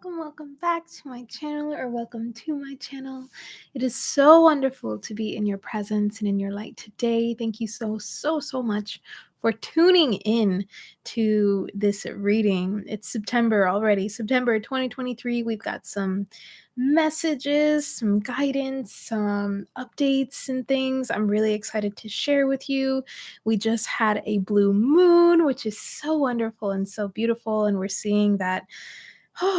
Welcome back to my channel, or welcome to my channel. It is so wonderful to be in your presence and in your light today. Thank you so much for tuning in to this reading. It's September already, September 2023. We've got some messages, some guidance, some updates and things I'm really excited to share with you. We just had a blue moon, which is so wonderful and so beautiful, and we're seeing that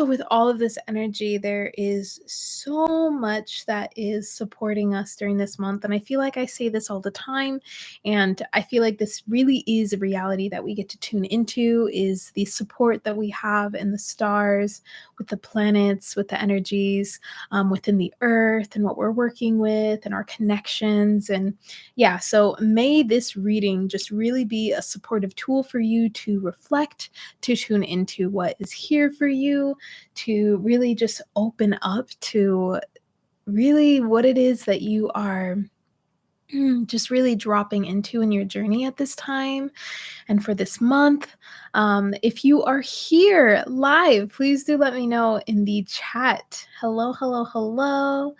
with all of this energy, there is so much that is supporting us during this month. And I feel like I say this all the time. And I feel like this really is a reality that we get to tune into, is the support that we have in the stars, with the planets, with the energies, within the earth, and what we're working with, and our connections. And yeah, so may this reading just really be a supportive tool for you to reflect, to tune into what is here for you, to really just open up to really what it is that you are just really dropping into in your journey at this time and for this month. If you are here live, please do let me know in the chat. Hello. Oh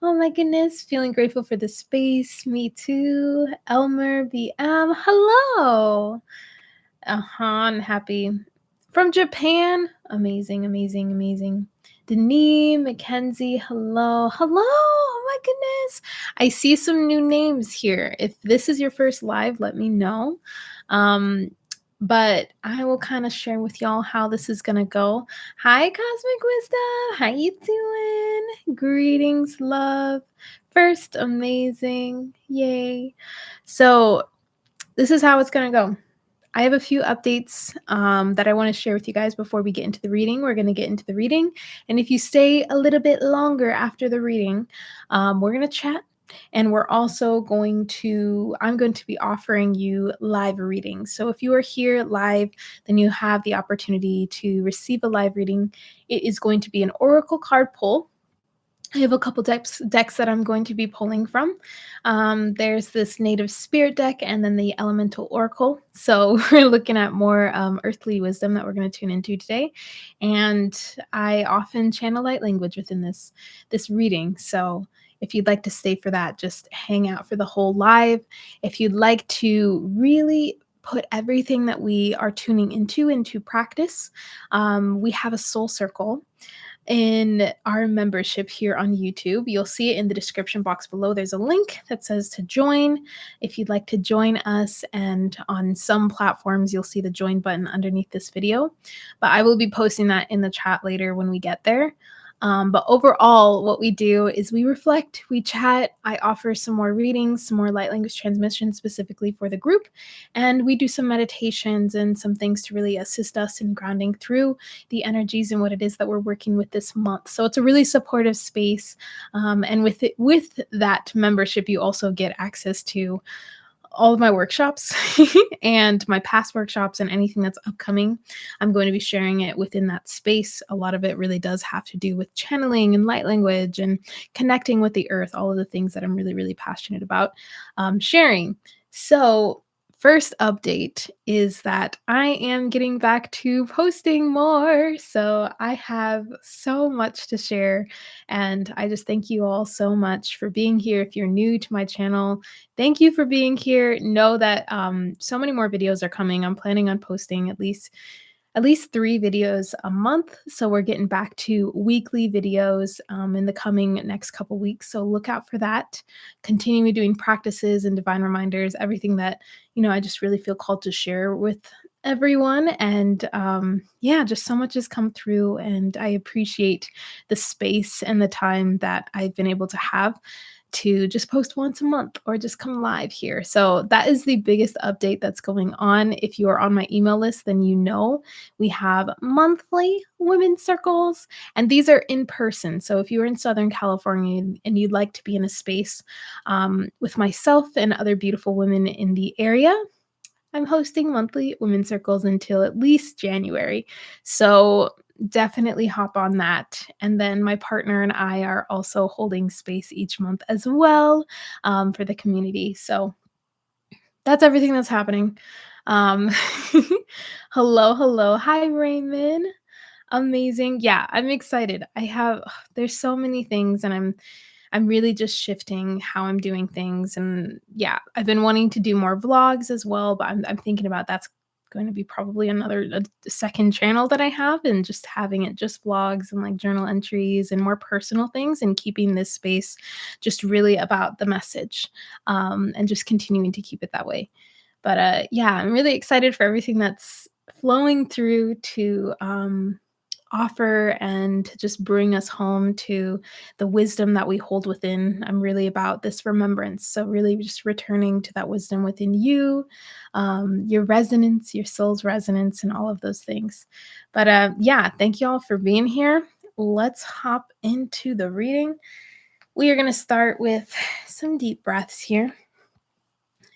my goodness, feeling grateful for the space. Me too. Elmer BM, hello. I'm happy. From Japan. Amazing. Denise, Mackenzie, hello. Oh my goodness. I see some new names here. If this is your first live, let me know. But I will kind of share with y'all how this is gonna go. Hi, Cosmic Wisdom. How you doing? Greetings, love. First, amazing. Yay. So this is how it's gonna go. I have a few updates that I want to share with you guys before we get into the reading. We're going to get into the reading. And if you stay a little bit longer after the reading, we're going to chat. And I'm going to be offering you live readings. So if you are here live, then you have the opportunity to receive a live reading. It is going to be an oracle card pull. I have a couple decks that I'm going to be pulling from. There's this Native Spirit deck and then the Elemental Oracle. So we're looking at more earthly wisdom that we're going to tune into today. And I often channel light language within this reading. So if you'd like to stay for that, just hang out for the whole live. If you'd like to really put everything that we are tuning into practice, we have a soul circle in our membership here on YouTube. You'll see it in the description box below. There's a link that says to join if you'd like to join us, and on some platforms you'll see the join button underneath this video, but I will be posting that in the chat later when we get there. But overall, what we do is we reflect, we chat, I offer some more readings, some more light language transmissions specifically for the group, and we do some meditations and some things to really assist us in grounding through the energies and what it is that we're working with this month. So it's a really supportive space. And with that membership, you also get access to all of my workshops and my past workshops and anything that's upcoming. I'm going to be sharing it within that space. A lot of it really does have to do with channeling and light language and connecting with the earth, all of the things that I'm really passionate about sharing. So first update is that I am getting back to posting more. So I have so much to share, and I just thank you all so much for being here. If you're new to my channel, thank you for being here. Know that so many more videos are coming. I'm planning on posting at least 3 videos a month. So we're getting back to weekly videos in the coming next couple weeks. So look out for that. Continue doing practices and divine reminders, everything that, I just really feel called to share with everyone. And just so much has come through, and I appreciate the space and the time that I've been able to have to just post once a month or just come live here. So that is the biggest update that's going on. If you are on my email list, then we have monthly women's circles, and these are in person. So if you're in Southern California and you'd like to be in a space with myself and other beautiful women in the area, I'm hosting monthly women's circles until at least January. So definitely hop on that. And then my partner and I are also holding space each month as well for the community. So that's everything that's happening. Um, hello. Hi, Raymond. Amazing. Yeah, I'm excited. There's so many things and I'm really just shifting how I'm doing things, and yeah, I've been wanting to do more vlogs as well, but I'm thinking about that's going to be probably another a second channel that I have, and just having it just vlogs and like journal entries and more personal things, and keeping this space just really about the message, and just continuing to keep it that way. But yeah, I'm really excited for everything that's flowing through to offer and to just bring us home to the wisdom that we hold within. I'm really about this remembrance. So, really just returning to that wisdom within you, your resonance, your soul's resonance, and all of those things. But yeah, thank you all for being here. Let's hop into the reading. We are going to start with some deep breaths here.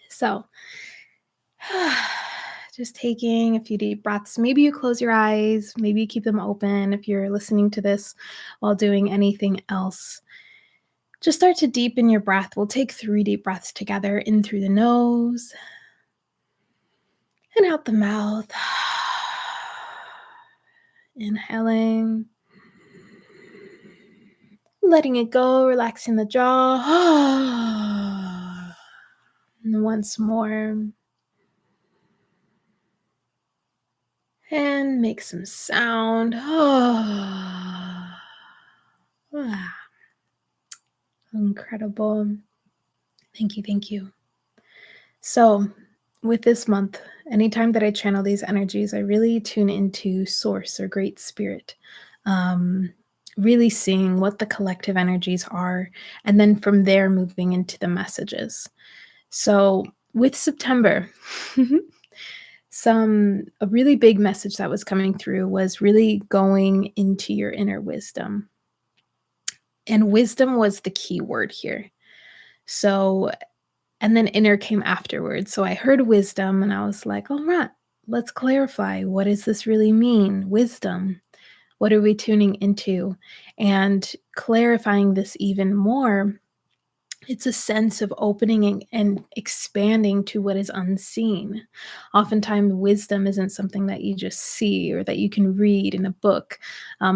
So, just taking a few deep breaths. Maybe you close your eyes, maybe you keep them open if you're listening to this while doing anything else. Just start to deepen your breath. We'll take 3 deep breaths together, in through the nose and out the mouth. Inhaling, letting it go, relaxing the jaw. And once more. And make some sound. Incredible. Thank you. Thank you. So, with this month, anytime that I channel these energies, I really tune into Source or Great Spirit, um, really seeing what the collective energies are, and then from there moving into the messages. So, with September, a really big message that was coming through was really going into your inner wisdom. And wisdom was the key word here. So, and then inner came afterwards. So I heard wisdom and I was like, all right, let's clarify. What does this really mean? Wisdom. What are we tuning into? And clarifying this even more, it's a sense of opening and expanding to what is unseen. Oftentimes, wisdom isn't something that you just see or that you can read in a book.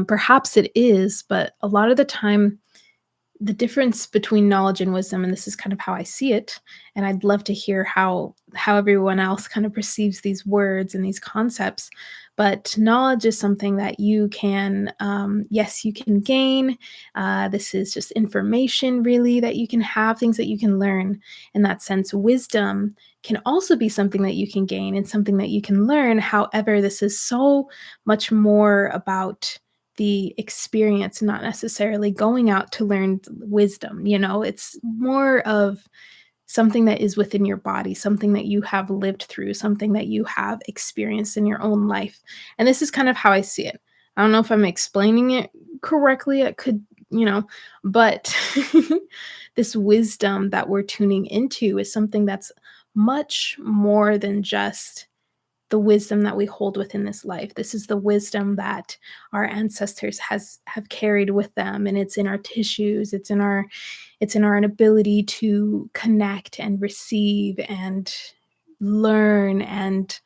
Perhaps it is, but a lot of the time, the difference between knowledge and wisdom, and this is kind of how I see it, and I'd love to hear how everyone else kind of perceives these words and these concepts. But knowledge is something that you can, yes, you can gain. This is just information, really, that you can have, things that you can learn. In that sense, wisdom can also be something that you can gain and something that you can learn. However, this is so much more about the experience, not necessarily going out to learn wisdom. It's more of something that is within your body, something that you have lived through, something that you have experienced in your own life. And this is kind of how I see it. I don't know if I'm explaining it correctly. It could, but this wisdom that we're tuning into is something that's much more than just the wisdom that we hold within this life. This is the wisdom that our ancestors have carried with them, and it's in our tissues, it's in our ability to connect and receive and learn and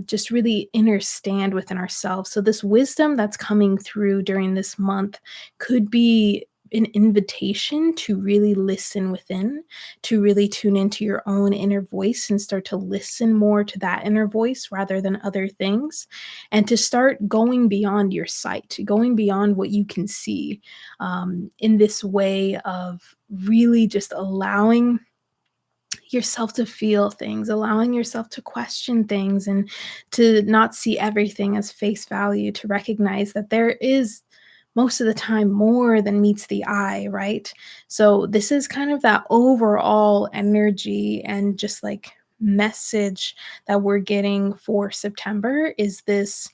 just really understand within ourselves. So, this wisdom that's coming through during this month could be an invitation to really listen within, to really tune into your own inner voice and start to listen more to that inner voice rather than other things, and to start going beyond your sight, going beyond what you can see, in this way of really just allowing yourself to feel things, allowing yourself to question things and to not see everything as face value, to recognize that there is most of the time more than meets the eye, right? So, this is kind of that overall energy and just like message that we're getting for September is this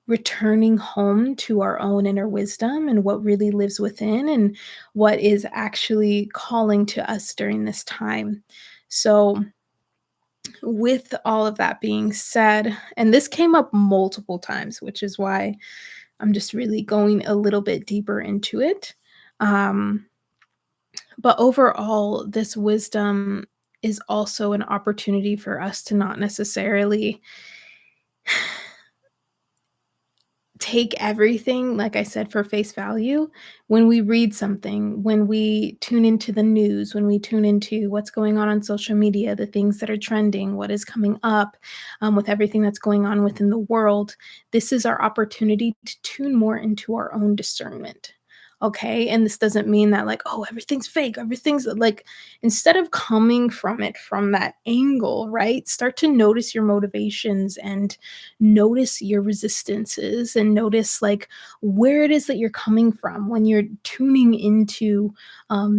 returning home to our own inner wisdom and what really lives within and what is actually calling to us during this time. So, with all of that being said, and this came up multiple times, which is why I'm just really going a little bit deeper into it. Um, but overall, this wisdom is also an opportunity for us to not necessarily take everything, like I said, for face value. When we read something, when we tune into the news, when we tune into what's going on social media, the things that are trending, what is coming up, with everything that's going on within the world, this is our opportunity to tune more into our own discernment. Okay. And this doesn't mean that, like, oh, everything's fake, everything's like, instead of coming from it from that angle, right? Start to notice your motivations and notice your resistances and notice like where it is that you're coming from when you're tuning into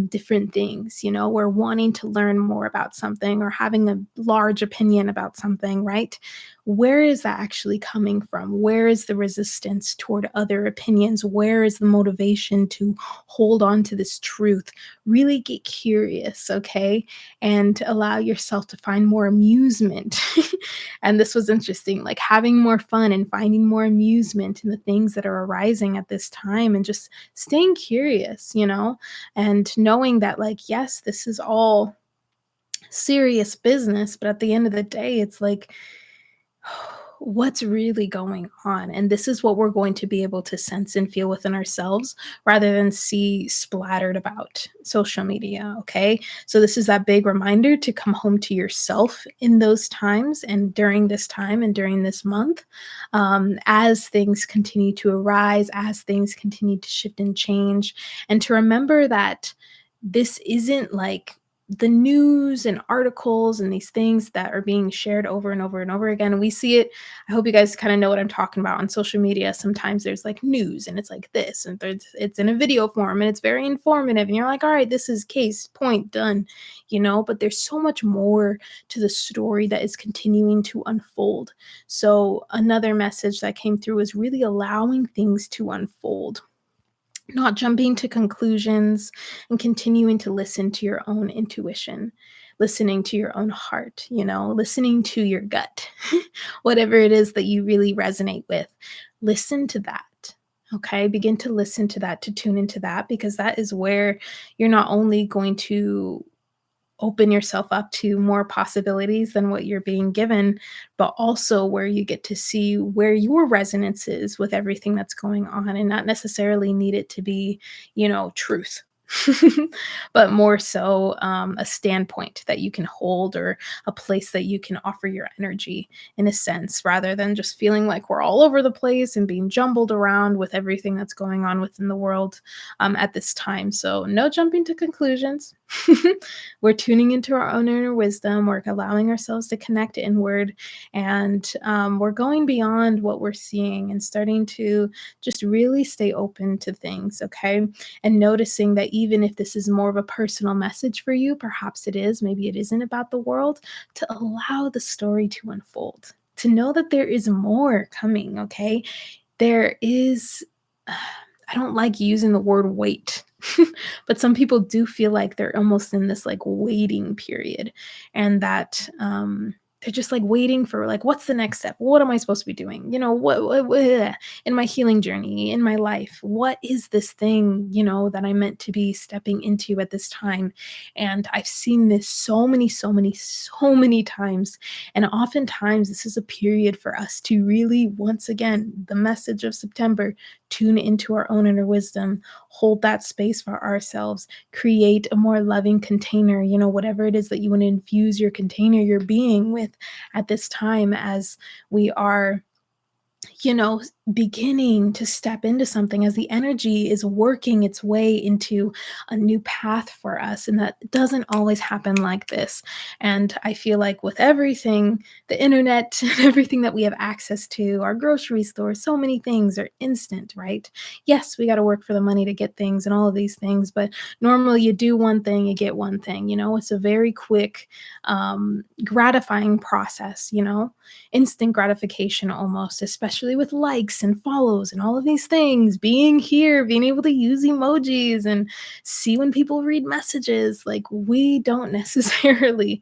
different things, or wanting to learn more about something or having a large opinion about something, right? Where is that actually coming from? Where is the resistance toward other opinions? Where is the motivation to hold on to this truth? Really get curious, okay? And allow yourself to find more amusement. And this was interesting, like having more fun and finding more amusement in the things that are arising at this time and just staying curious, and knowing that, like, yes, this is all serious business, but at the end of the day, it's like, what's really going on? And this is what we're going to be able to sense and feel within ourselves rather than see splattered about social media. Okay. So, this is that big reminder to come home to yourself in those times and during this time and during this month, as things continue to arise, as things continue to shift and change, and to remember that this isn't like the news and articles and these things that are being shared over and over and over again. And we see it. I hope you guys kind of know what I'm talking about on social media. Sometimes there's like news and it's like this, and it's in a video form and it's very informative. And you're like, all right, this is case, point, done, but there's so much more to the story that is continuing to unfold. So, another message that came through is really allowing things to unfold, not jumping to conclusions, and continuing to listen to your own intuition, listening to your own heart, listening to your gut, whatever it is that you really resonate with. Listen to that. Okay. Begin to listen to that, to tune into that, because that is where you're not only going to open yourself up to more possibilities than what you're being given, but also where you get to see where your resonance is with everything that's going on and not necessarily need it to be, truth. But more so a standpoint that you can hold or a place that you can offer your energy in a sense, rather than just feeling like we're all over the place and being jumbled around with everything that's going on within the world at this time. So, no jumping to conclusions. We're tuning into our own inner wisdom. We're allowing ourselves to connect inward, and we're going beyond what we're seeing and starting to just really stay open to things, okay? And noticing that even if this is more of a personal message for you, perhaps it is, maybe it isn't about the world, to allow the story to unfold, to know that there is more coming, okay? There is, I don't like using the word wait, but some people do feel like they're almost in this like waiting period, and that they're just like waiting for like, what's the next step? What am I supposed to be doing? What in my healing journey, in my life? What is this thing, that I meant to be stepping into at this time? And I've seen this so many, so many, so many times. And oftentimes, this is a period for us to really, once again, the message of September, tune into our own inner wisdom, hold that space for ourselves, create a more loving container, whatever it is that you want to infuse your container, your being with at this time, as we are beginning to step into something, as the energy is working its way into a new path for us. And that doesn't always happen like this. And I feel like with everything, the internet and everything that we have access to, our grocery store, so many things are instant, right? Yes, we got to work for the money to get things and all of these things, but normally you do one thing, you get one thing, it's a very quick, gratifying process, instant gratification almost, especially with likes and follows and all of these things, being here, being able to use emojis and see when people read messages. Like, we don't necessarily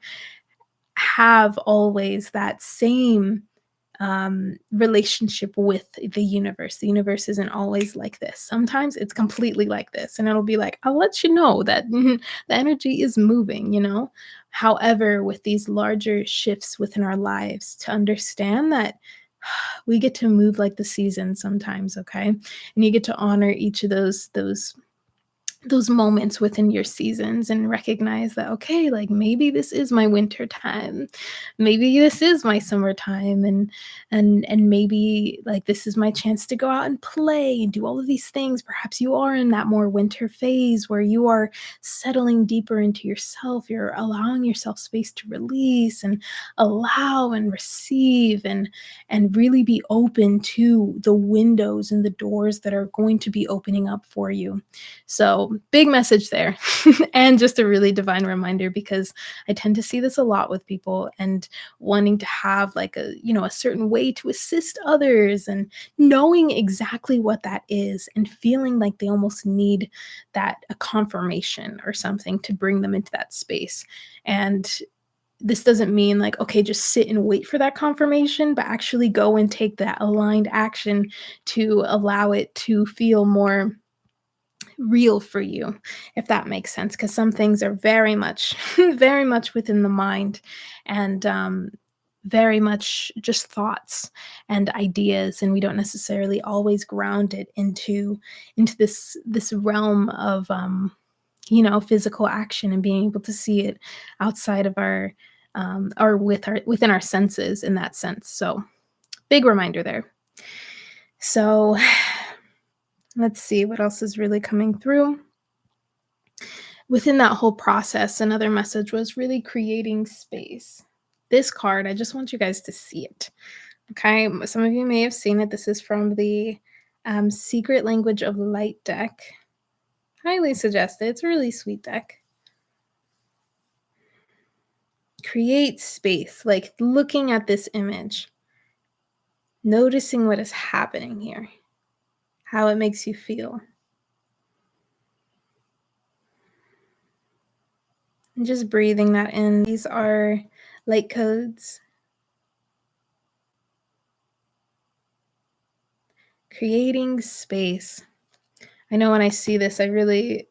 have always that same relationship with the universe. The universe isn't always like this. Sometimes it's completely like this, and it'll be like, I'll let you know that the energy is moving, However, with these larger shifts within our lives, to understand that We get to move like the seasons sometimes, okay? And you get to honor each of those moments within your seasons and recognize that, okay, like maybe this is my winter time, maybe this is my summertime, and maybe like this is my chance to go out and play and do all of these things. Perhaps you are in that more winter phase where you are settling deeper into yourself, you're allowing yourself space to release and allow and receive and really be open to the windows and the doors that are going to be opening up for you. So, big message there. And just a really divine reminder because I tend to see this a lot with people and wanting to have like a certain way to assist others and knowing exactly what that is and feeling like they almost need that a confirmation or something to bring them into that space. And this doesn't mean like, okay, just sit and wait for that confirmation, but actually go and take that aligned action to allow it to feel more real for you, if that makes sense. Because some things are very much very much within the mind and very much just thoughts and ideas, and we don't necessarily always ground it into this realm of physical action and being able to see it outside of our or within our senses in that sense. So big reminder there. So let's see what else is really coming through within that whole process. Another message was really creating space. This card, I just want you guys to see it. Okay, some of you may have seen it. This is from the Secret Language of Light deck. Highly suggest it. It's a really sweet deck. Create space, like looking at this image, noticing what is happening here, how it makes you feel, and just breathing that in. These are light codes. Creating space. I know when I see this, I really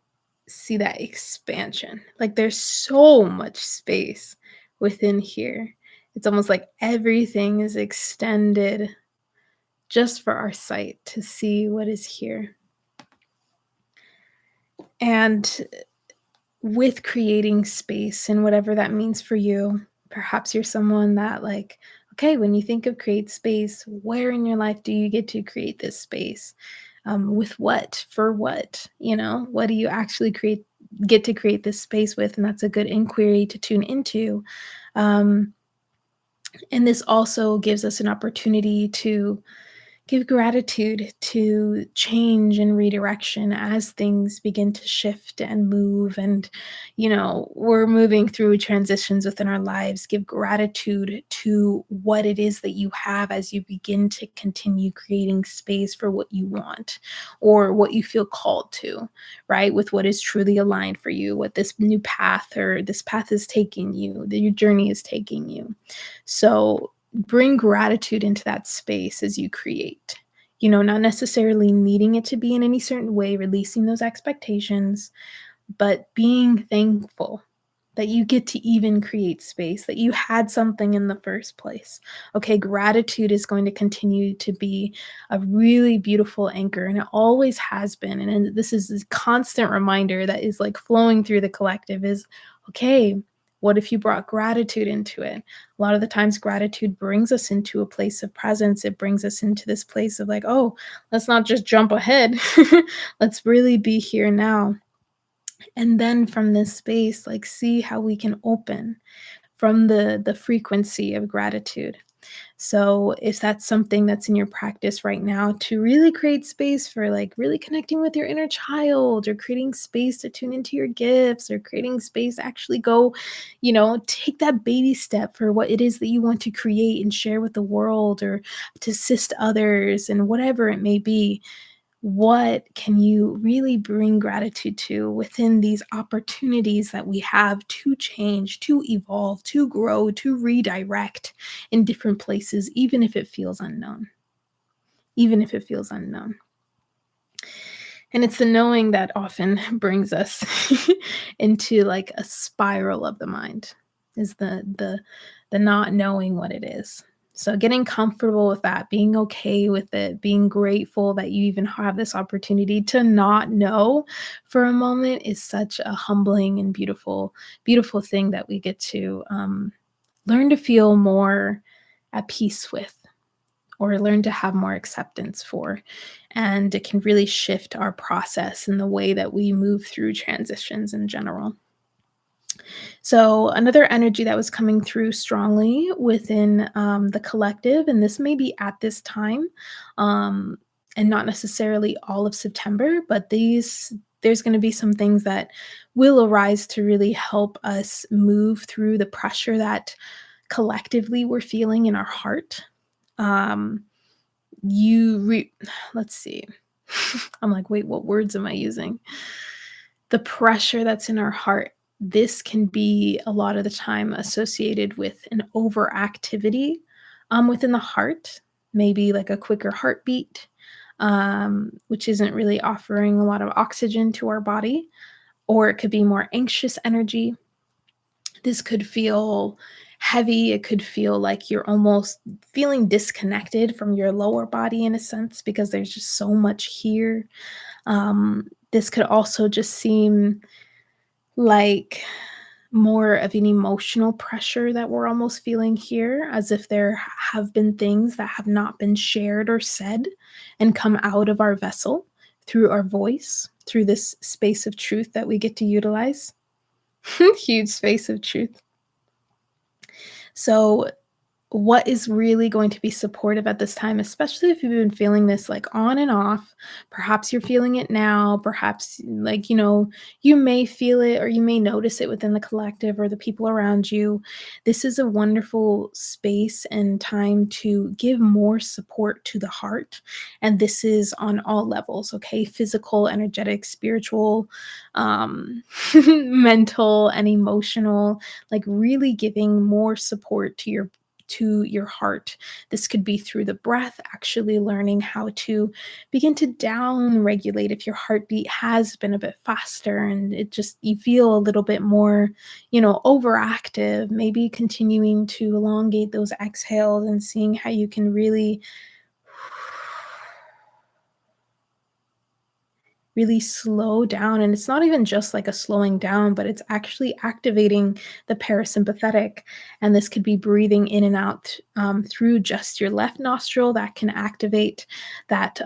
see that expansion. Like there's so much space within here. It's almost like everything is extended just for our sight to see what is here. And with creating space and whatever that means for you, perhaps you're someone that, like, okay, when you think of create space, where in your life do you get to create this space? With what? For what? What do you actually get to create this space with? And that's a good inquiry to tune into. Um, and this also gives us an opportunity to give gratitude to change and redirection as things begin to shift and move. And, we're moving through transitions within our lives. Give gratitude to what it is that you have as you begin to continue creating space for what you want or what you feel called to, right? With what is truly aligned for you, what this new path or this path is taking you, that your journey is taking you. So, bring gratitude into that space as you create. Not necessarily needing it to be in any certain way, releasing those expectations, but being thankful that you get to even create space, that you had something in the first place. Okay, gratitude is going to continue to be a really beautiful anchor, and it always has been. And this is this constant reminder that is like flowing through the collective is, okay, what if you brought gratitude into it? A lot of the times, gratitude brings us into a place of presence. It brings us into this place of like, oh, let's not just jump ahead. Let's really be here now. And then from this space, like see how we can open from the frequency of gratitude. So if that's something that's in your practice right now, to really create space for like really connecting with your inner child, or creating space to tune into your gifts, or creating space to actually go, take that baby step for what it is that you want to create and share with the world, or to assist others and whatever it may be. What can you really bring gratitude to within these opportunities that we have to change, to evolve, to grow, to redirect in different places, even if it feels unknown? Even if it feels unknown. And it's the knowing that often brings us into like a spiral of the mind, is the not knowing what it is. So getting comfortable with that, being okay with it, being grateful that you even have this opportunity to not know for a moment is such a humbling and beautiful thing that we get to learn to feel more at peace with, or learn to have more acceptance for. And it can really shift our process and the way that we move through transitions in general. So, another energy that was coming through strongly within the collective, and this may be at this time, um, and not necessarily all of September, but there's going to be some things that will arise to really help us move through the pressure that collectively we're feeling in our heart. Um, you re- let's see. I'm like, wait, what words am I using? The pressure that's in our heart, this can be a lot of the time associated with an overactivity within the heart, maybe like a quicker heartbeat, which isn't really offering a lot of oxygen to our body, or it could be more anxious energy. This could feel heavy. It could feel like you're almost feeling disconnected from your lower body in a sense because there's just so much here. This could also just seem like more of an emotional pressure that we're almost feeling here, as if there have been things that have not been shared or said and come out of our vessel through our voice, through this space of truth that we get to utilize. Huge space of truth. So, what is really going to be supportive at this time, especially if you've been feeling this like on and off. Perhaps you're feeling it now, perhaps like, you may feel it or you may notice it within the collective or the people around you. This is a wonderful space and time to give more support to the heart. And this is on all levels, okay? Physical, energetic, spiritual, mental, and emotional, like really giving more support to your heart. This could be through the breath, actually learning how to begin to down regulate if your heartbeat has been a bit faster and it just you feel a little bit more, overactive, maybe continuing to elongate those exhales and seeing how you can really slow down. And it's not even just like a slowing down, but it's actually activating the parasympathetic. And this could be breathing in and out through just your left nostril that can activate that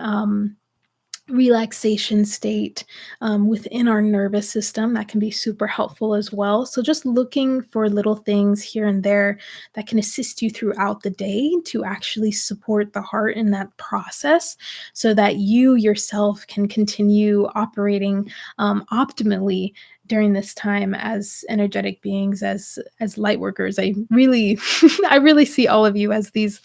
relaxation state within our nervous system that can be super helpful as well. So, just looking for little things here and there that can assist you throughout the day to actually support the heart in that process so that you yourself can continue operating optimally during this time as energetic beings, as light workers. I really I really see all of you as these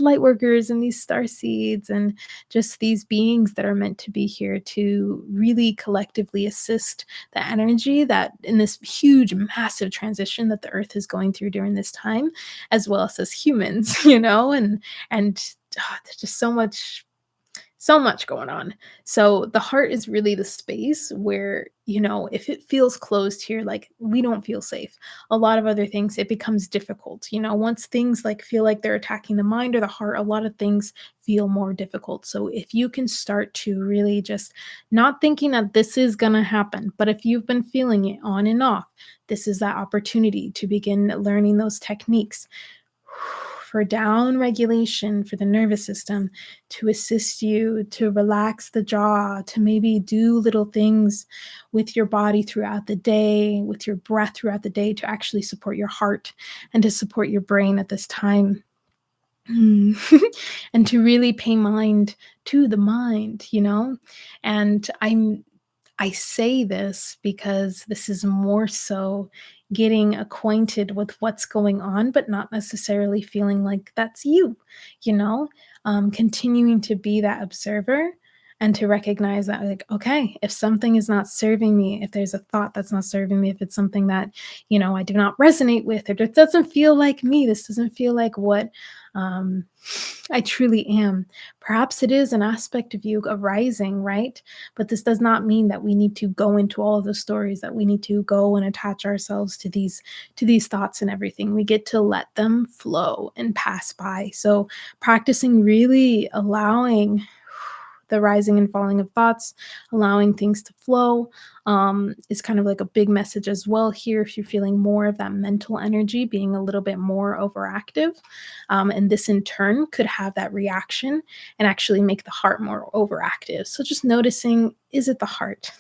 light workers and these star seeds and just these beings that are meant to be here to really collectively assist the energy that in this huge, massive transition that the earth is going through during this time, as well as humans, and there's just so much going on. So the heart is really the space where, if it feels closed here, like we don't feel safe. A lot of other things, it becomes difficult. Once things like feel like they're attacking the mind or the heart, a lot of things feel more difficult. So if you can start to really just not thinking that this is going to happen, but if you've been feeling it on and off, this is that opportunity to begin learning those techniques for down regulation for the nervous system, to assist you to relax the jaw, to maybe do little things with your body throughout the day, with your breath throughout the day to actually support your heart and to support your brain at this time. Mm. And to really pay mind to the mind, And I say this because this is more so getting acquainted with what's going on, but not necessarily feeling like that's you, you know? Continuing to be that observer and to recognize that, like, okay, if something is not serving me, if there's a thought that's not serving me, if it's something that, I do not resonate with, or it doesn't feel like me, this doesn't feel like what um, I truly am. Perhaps it is an aspect of you arising, right? But this does not mean that we need to go into all of the stories, that we need to go and attach ourselves to these thoughts and everything. We get to let them flow and pass by. So practicing really allowing the rising and falling of thoughts, allowing things to flow, is kind of like a big message as well here. If you're feeling more of that mental energy being a little bit more overactive, and this in turn could have that reaction and actually make the heart more overactive. So just noticing, is it the heart?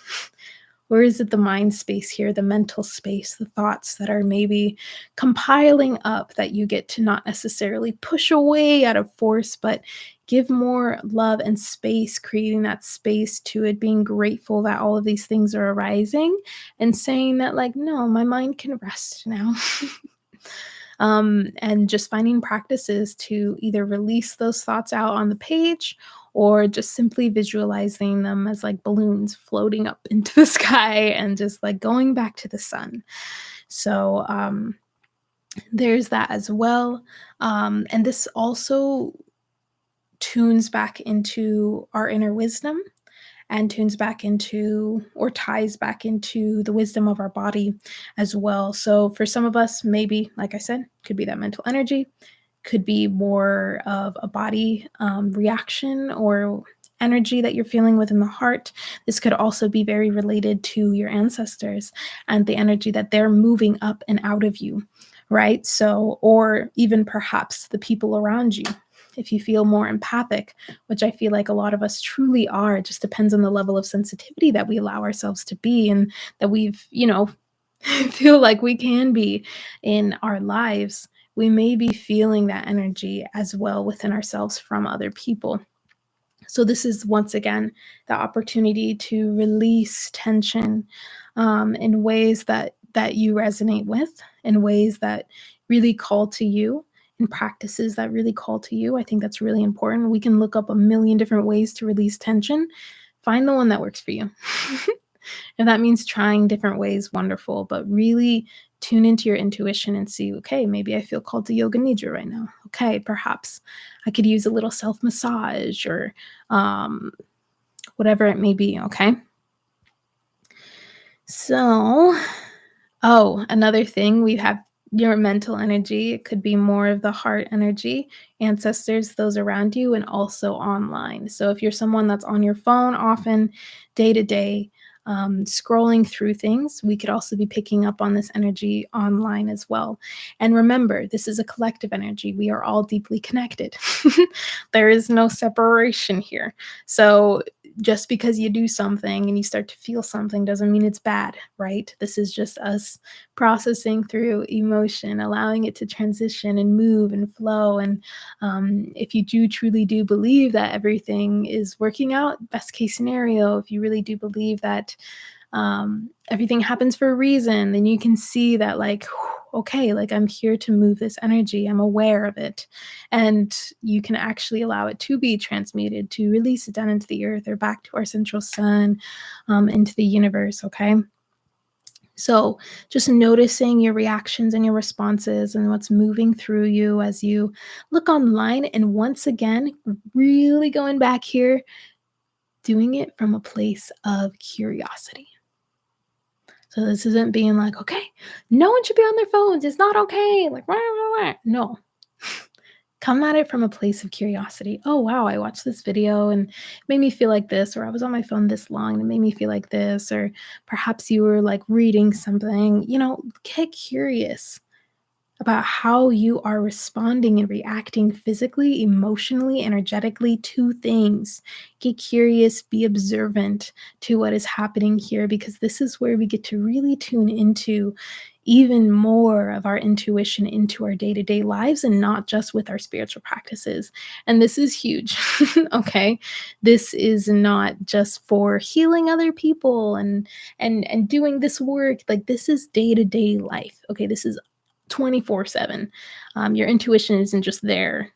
Or is it the mind space here, the mental space, the thoughts that are maybe compiling up that you get to not necessarily push away out of force, but give more love and space, creating that space to it, being grateful that all of these things are arising and saying that, like, no, my mind can rest now. And just finding practices to either release those thoughts out on the page or just simply visualizing them as like balloons floating up into the sky and just like going back to the sun. So there's that as well. And this also tunes back into our inner wisdom and tunes back into or ties back into the wisdom of our body as well. So for some of us, maybe, like I said, could be that mental energy, could be more of a body reaction or energy that you're feeling within the heart. This could also be very related to your ancestors and the energy that they're moving up and out of you, right? So, or even perhaps the people around you. If you feel more empathic, which I feel like a lot of us truly are, it just depends on the level of sensitivity that we allow ourselves to be and that we've, feel like we can be in our lives. We may be feeling that energy as well within ourselves from other people. So this is once again the opportunity to release tension in ways that you resonate with, in ways that really call to you, in practices that really call to you. I think that's really important. We can look up a million different ways to release tension. Find the one that works for you. If that means trying different ways, wonderful. But really tune into your intuition and see, okay, maybe I feel called to yoga nidra right now. Okay, perhaps I could use a little self massage or um, whatever it may be. Okay. So, oh, another thing, we have your mental energy. It could be more of the heart energy, ancestors, those around you, and also online. So if you're someone that's on your phone often, day to day, scrolling through things, we could also be picking up on this energy online as well. And remember, this is a collective energy. We are all deeply connected. There is no separation here. So just because you do something and you start to feel something doesn't mean it's bad, right? This is just us processing through emotion, allowing it to transition and move and flow. And if you do truly do believe that everything is working out, best case scenario, if you really do believe that everything happens for a reason, then you can see that, like, okay, like I'm here to move this energy. I'm aware of it. And you can actually allow it to be transmuted, to release it down into the earth or back to our central sun, into the universe. Okay. So just noticing your reactions and your responses and what's moving through you as you look online. And once again, really going back here, doing it from a place of curiosity. So this isn't being like, okay, no one should be on their phones. It's not okay. Like, rah, rah, rah. No. Come at it from a place of curiosity. Oh, wow, I watched this video and it made me feel like this, or I was on my phone this long and it made me feel like this, or perhaps you were like reading something. Get curious about how you are responding and reacting physically, emotionally, energetically to things. Get curious, be observant to what is happening here, because this is where we get to really tune into even more of our intuition into our day-to-day lives and not just with our spiritual practices. And this is huge. Okay, this is not just for healing other people and doing this work. Like, this is day-to-day life. Okay, this is 24/7. Your intuition isn't just there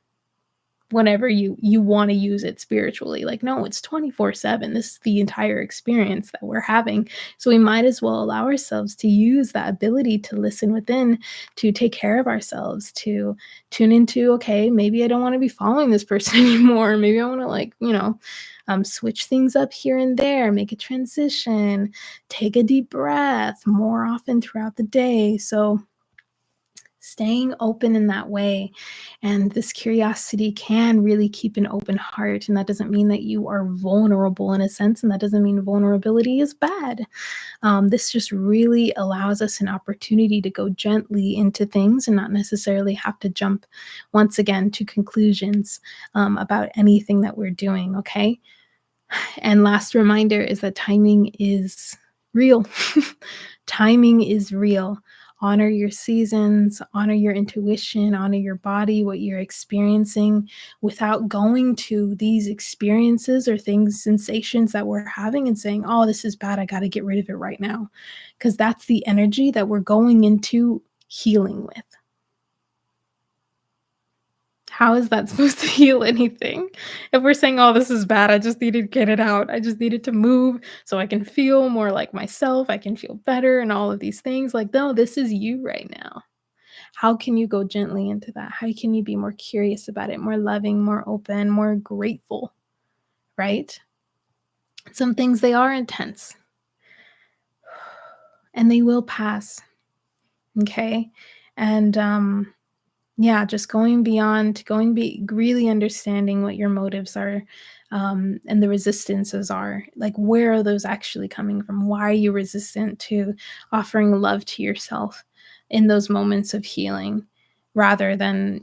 whenever you want to use it spiritually. Like, no, it's 24/7. This is the entire experience that we're having. So we might as well allow ourselves to use that ability to listen within, to take care of ourselves, to tune into, okay, maybe I don't want to be following this person anymore. Maybe I want to, like, switch things up here and there, make a transition, take a deep breath more often throughout the day. So staying open in that way. And this curiosity can really keep an open heart. And that doesn't mean that you are vulnerable in a sense, and that doesn't mean vulnerability is bad. This just really allows us an opportunity to go gently into things and not necessarily have to jump once again to conclusions about anything that we're doing. Okay. And last reminder is that timing is real. Timing is real. Honor your seasons, honor your intuition, honor your body, what you're experiencing without going to these experiences or things, sensations that we're having and saying, oh, this is bad. I got to get rid of it right now. Because that's the energy that we're going into healing with. How is that supposed to heal anything? If we're saying, "Oh, this is bad, I just need to get it out. I just needed to move so I can feel more like myself, I can feel better," and all of these things, like, no, this is you right now. How can you go gently into that? How can you be more curious about it, more loving, more open, more grateful, right? Some things, they are intense, and they will pass, okay? And, yeah, just going beyond, really understanding what your motives are, and the resistances are. Like, where are those actually coming from? Why are you resistant to offering love to yourself in those moments of healing rather than,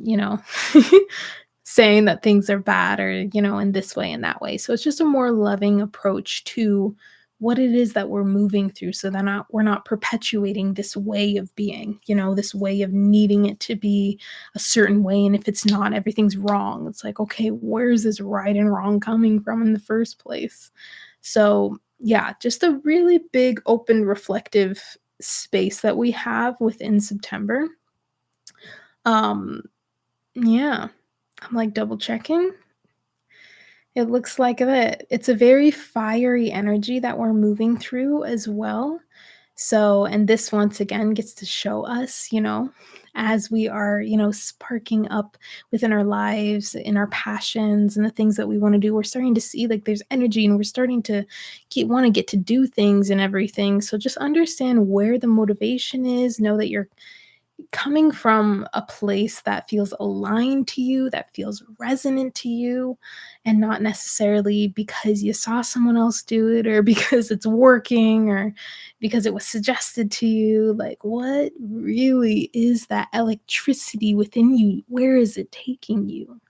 saying that things are bad or, in this way and that way. So it's just a more loving approach to what it is that we're moving through so that we're not perpetuating this way of being, this way of needing it to be a certain way. And if it's not, everything's wrong. It's like, okay, where's this right and wrong coming from in the first place? So, yeah, just a really big, open, reflective space that we have within September. Um, yeah, I'm like double checking. It looks like that it's a very fiery energy that we're moving through as well. So, and this once again gets to show us, as we are, sparking up within our lives, in our passions and the things that we want to do, we're starting to see like there's energy and we're starting to want to get to do things and everything. So just understand where the motivation is, know that you're coming from a place that feels aligned to you, that feels resonant to you, and not necessarily because you saw someone else do it or because it's working or because it was suggested to you. Like, what really is that electricity within you? Where is it taking you?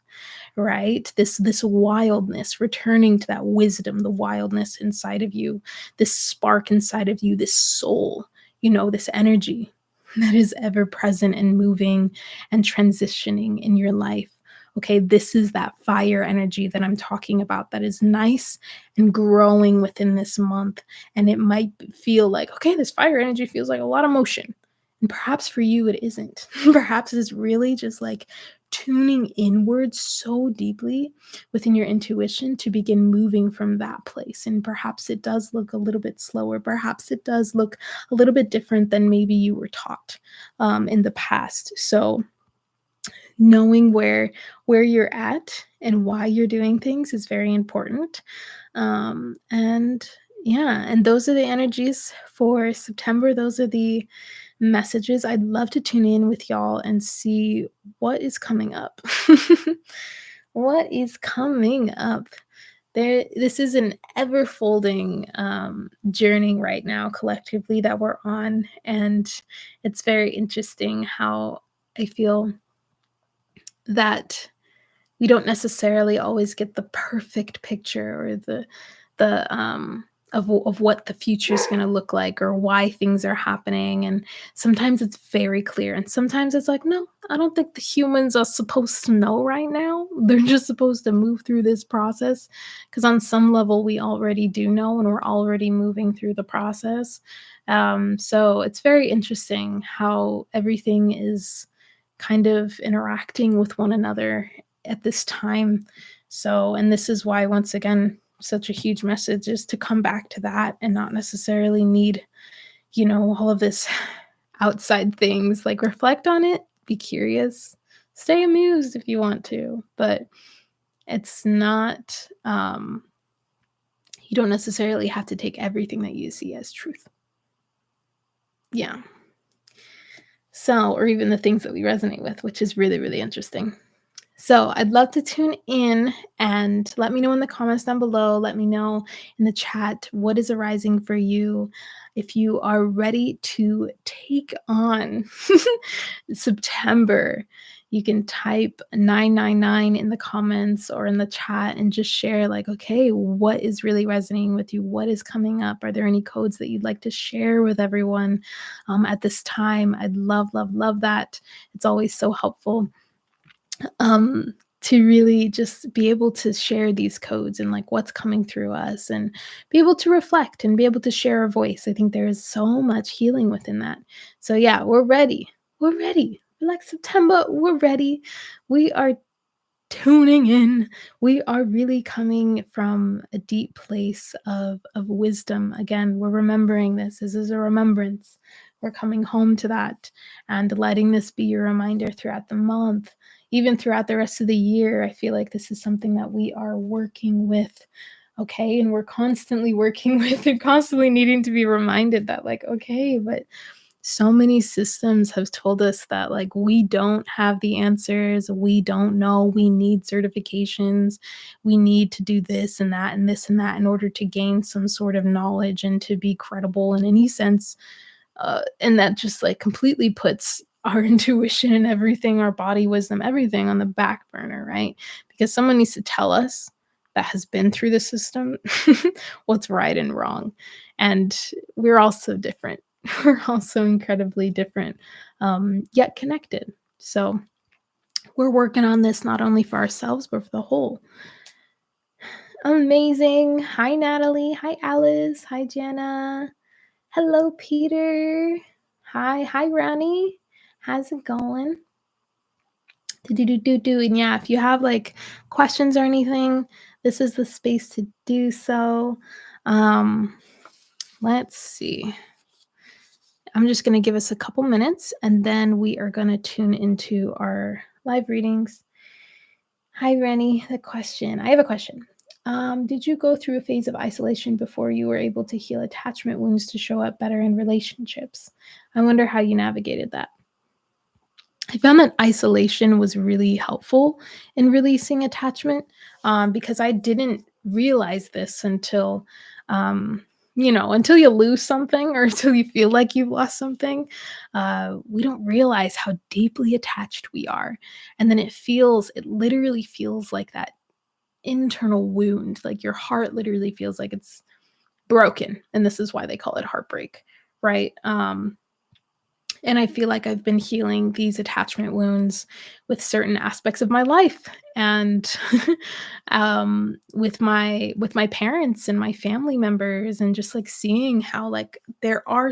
Right? This wildness, returning to that wisdom, the wildness inside of you, this spark inside of you, this soul, this energy that is ever present and moving and transitioning in your life. Okay, this is that fire energy that I'm talking about that is nice and growing within this month. And it might feel like, okay, this fire energy feels like a lot of motion. And perhaps for you, it isn't. Perhaps it's really just like tuning inward so deeply within your intuition to begin moving from that place. And perhaps it does look a little bit slower. Perhaps it does look a little bit different than maybe you were taught in the past. So knowing where you're at and why you're doing things is very important. And yeah, and those are the energies for September. Those are the messages. I'd love to tune in with y'all and see what is coming up. What is coming up? This is an ever folding journey right now collectively that we're on, and it's very interesting how I feel that we don't necessarily always get the perfect picture or the of what the future is going to look like or why things are happening. And sometimes it's very clear and sometimes it's like, no, I don't think the humans are supposed to know right now. They're just supposed to move through this process because on some level we already do know and we're already moving through the process. So it's very interesting how everything is kind of interacting with one another at this time. So, and this is why, once again, such a huge message is to come back to that and not necessarily need, all of this outside things. Like, reflect on it, be curious, stay amused if you want to, but it's not, you don't necessarily have to take everything that you see as truth. Yeah. So, or even the things that we resonate with, which is really, really interesting. So, I'd love to tune in and let me know in the comments down below. Let me know in the chat what is arising for you. If you are ready to take on September, you can type 999 in the comments or in the chat and just share, like, okay, what is really resonating with you? What is coming up? Are there any codes that you'd like to share with everyone at this time? I'd love, love, love that. It's always so helpful to really just be able to share these codes and like what's coming through us and be able to reflect and be able to share a voice. I think there is so much healing within that. So yeah, we're ready. We're ready. Like September, we're ready. We are tuning in. We are really coming from a deep place of wisdom. Again, we're remembering this. This is a remembrance. We're coming home to that and letting this be your reminder throughout the month, even throughout the rest of the year. I feel like this is something that we are working with. Okay. And we're constantly working with and constantly needing to be reminded that, like, okay, but so many systems have told us that, like, we don't have the answers, we don't know, we need certifications, we need to do this and that and this and that in order to gain some sort of knowledge and to be credible in any sense. And that just like completely puts our intuition and everything, our body wisdom, everything on the back burner, right? Because someone needs to tell us that has been through the system what's right and wrong. And we're all so different. We're all so incredibly different, yet connected. So we're working on this not only for ourselves, but for the whole. Amazing. Hi, Natalie. Hi, Alice. Hi, Jana. Hello, Peter. Hi, Ronnie. How's it going? Do. And yeah, if you have like questions or anything, this is the space to do so. Let's see. I'm just going to give us a couple minutes and then we are going to tune into our live readings. Hi, Rennie. I have a question. Did you go through a phase of isolation before you were able to heal attachment wounds to show up better in relationships? I wonder how you navigated that. I found that isolation was really helpful in releasing attachment because I didn't realize this until, until you lose something or until you feel like you've lost something. We don't realize how deeply attached we are. And then it literally feels like that internal wound, like your heart literally feels like it's broken. And this is why they call it heartbreak, right? And I feel like I've been healing these attachment wounds with certain aspects of my life and with my parents and my family members, and just like seeing how like there are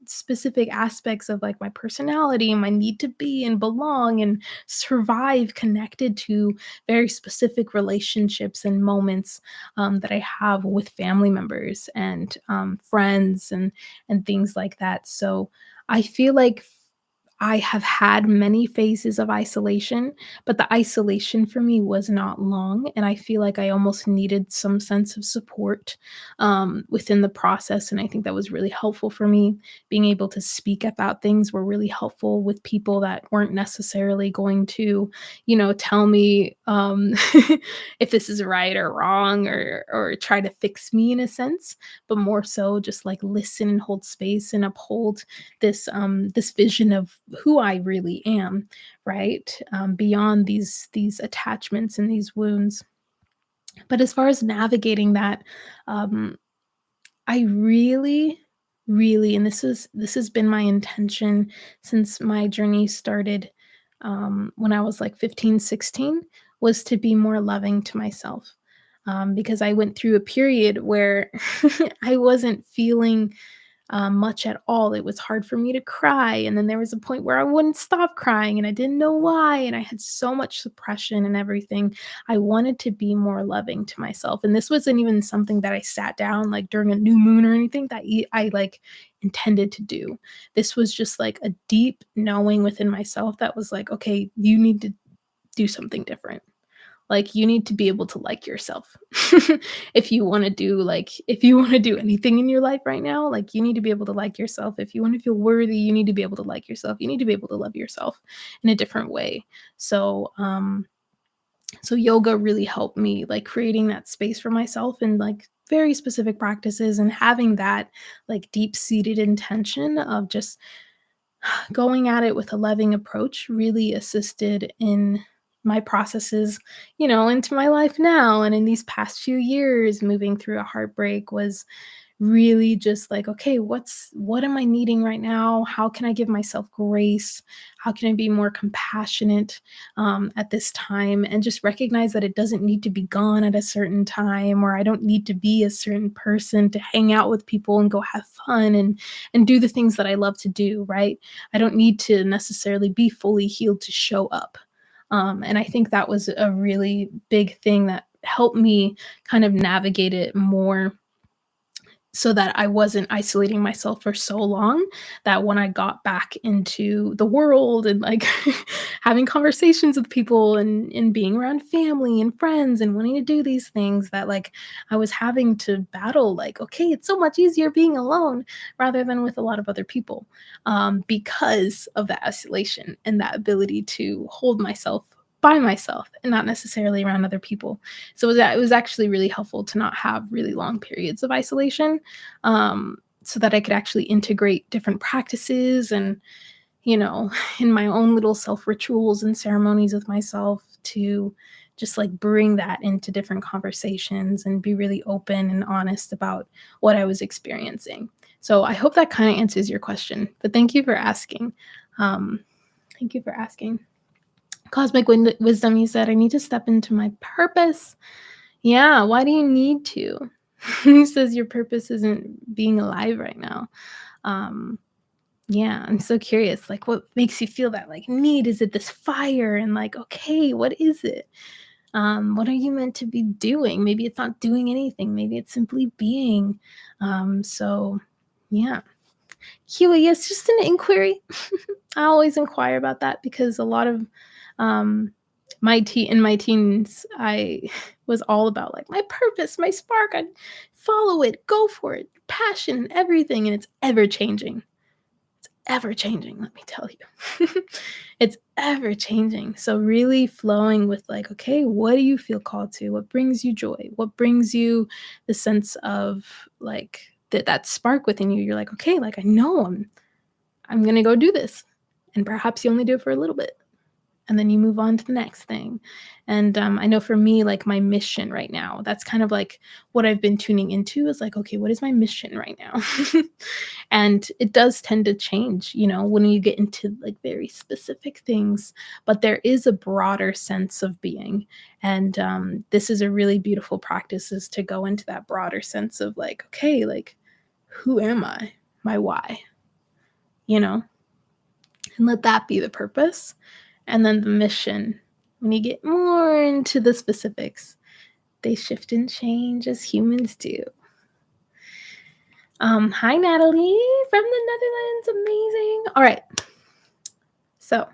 specific aspects of like my personality and my need to be and belong and survive connected to very specific relationships and moments that I have with family members and friends and things like that. So I feel like I have had many phases of isolation, but the isolation for me was not long, and I feel like I almost needed some sense of support, within the process, and I think that was really helpful for me. Being able to speak about things were really helpful with people that weren't necessarily going to, tell me, if this is right or wrong or try to fix me in a sense, but more so just, like, listen and hold space and uphold this vision of who I really am, right? Beyond these attachments and these wounds. But as far as navigating that, um, I really, really, and this has been my intention since my journey started, when I was like 15, 16, was to be more loving to myself. Because I went through a period where I wasn't feeling much at all. It was hard for me to cry, and then there was a point where I wouldn't stop crying, and I didn't know why, and I had so much suppression and everything. I wanted to be more loving to myself, and this wasn't even something that I sat down, like, during a new moon or anything that I, like, intended to do. This was just, like, a deep knowing within myself that was like, "Okay, you need to do something different." Like, you need to be able to like yourself. If you wanna do anything in your life right now, like, you need to be able to like yourself. If you wanna feel worthy, you need to be able to like yourself. You need to be able to love yourself in a different way. So yoga really helped me, like, creating that space for myself and, like, very specific practices and having that, like, deep-seated intention of just going at it with a loving approach really assisted in my processes, into my life now and in these past few years. Moving through a heartbreak was really just like, okay, what am I needing right now? How can I give myself grace? How can I be more compassionate at this time? And just recognize that it doesn't need to be gone at a certain time, or I don't need to be a certain person to hang out with people and go have fun and do the things that I love to do, right? I don't need to necessarily be fully healed to show up. And I think that was a really big thing that helped me kind of navigate it more, so that I wasn't isolating myself for so long, that when I got back into the world and, like, having conversations with people and being around family and friends and wanting to do these things, that, like, I was having to battle, like, okay, it's so much easier being alone rather than with a lot of other people, because of that isolation and that ability to hold myself by myself and not necessarily around other people. So it was actually really helpful to not have really long periods of isolation, so that I could actually integrate different practices and, in my own little self rituals and ceremonies with myself, to just, like, bring that into different conversations and be really open and honest about what I was experiencing. So I hope that kind of answers your question, but thank you for asking. Um, Thank you for asking. Cosmic wisdom, you said, I need to step into my purpose. Yeah, why do you need to? He says your purpose isn't being alive right now. Um, yeah, I'm so curious, like, what makes you feel that, like, need? Is it this fire? And, like, okay, what is it? What are you meant to be doing? Maybe it's not doing anything. Maybe it's simply being. So yeah. Huey, it's just an inquiry. I always inquire about that because a lot of um in my teens, I was all about, like, my purpose, my spark. I follow it, go for it, passion and everything, and it's ever changing. It's ever changing, let me tell you. It's ever changing. So really flowing with, like, okay, what do you feel called to? What brings you joy? What brings you the sense of, like, that spark within you? You're like, okay, like, I know I'm gonna go do this. And perhaps you only do it for a little bit, and then you move on to the next thing. And I know for me, like, my mission right now, that's kind of like what I've been tuning into, is like, okay, what is my mission right now? And it does tend to change, when you get into, like, very specific things, but there is a broader sense of being. And this is a really beautiful practice, is to go into that broader sense of, like, okay, like, who am I? My why, you know? And let that be the purpose. And then the mission, when you get more into the specifics, they shift and change as humans do. Hi, Natalie from the Netherlands. Amazing. All right. So,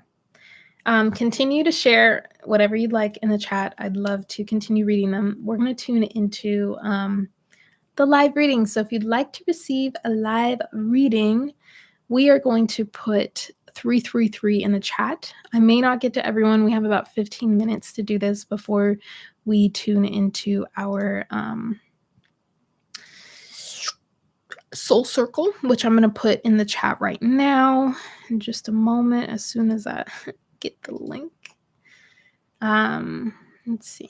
continue to share whatever you'd like in the chat. I'd love to continue reading them. We're going to tune into the live reading. So, if you'd like to receive a live reading, we are going to put 333 in the chat. I may not get to everyone. We have about 15 minutes to do this before we tune into our soul circle, which I'm going to put in the chat right now in just a moment, as soon as I get the link. Let's see.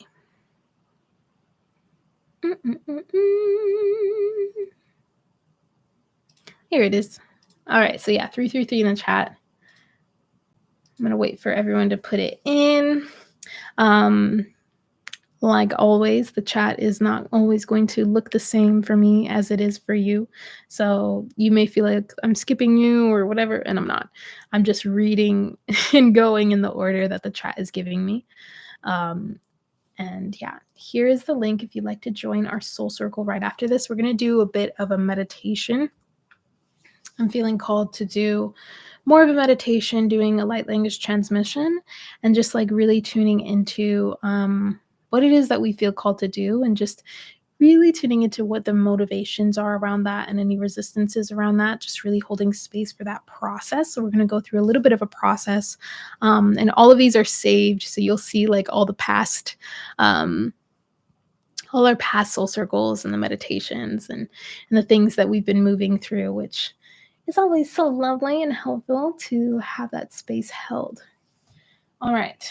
Here it is. All right, so yeah, 333 in the chat. I'm going to wait for everyone to put it in. Like always, the chat is not always going to look the same for me as it is for you. So you may feel like I'm skipping you or whatever, and I'm not. I'm just reading and going in the order that the chat is giving me. Um, and yeah, here is the link if you'd like to join our soul circle right after this. We're going to do a bit of a meditation. I'm feeling called to do more of a meditation, doing a light language transmission, and just like really tuning into what it is that we feel called to do, and just really tuning into what the motivations are around that and any resistances around that, just really holding space for that process. So we're going to go through a little bit of a process, and all of these are saved. So you'll see like um, all our past soul circles and the meditations and the things that we've been moving through, which is always so lovely and helpful to have that space held. All right.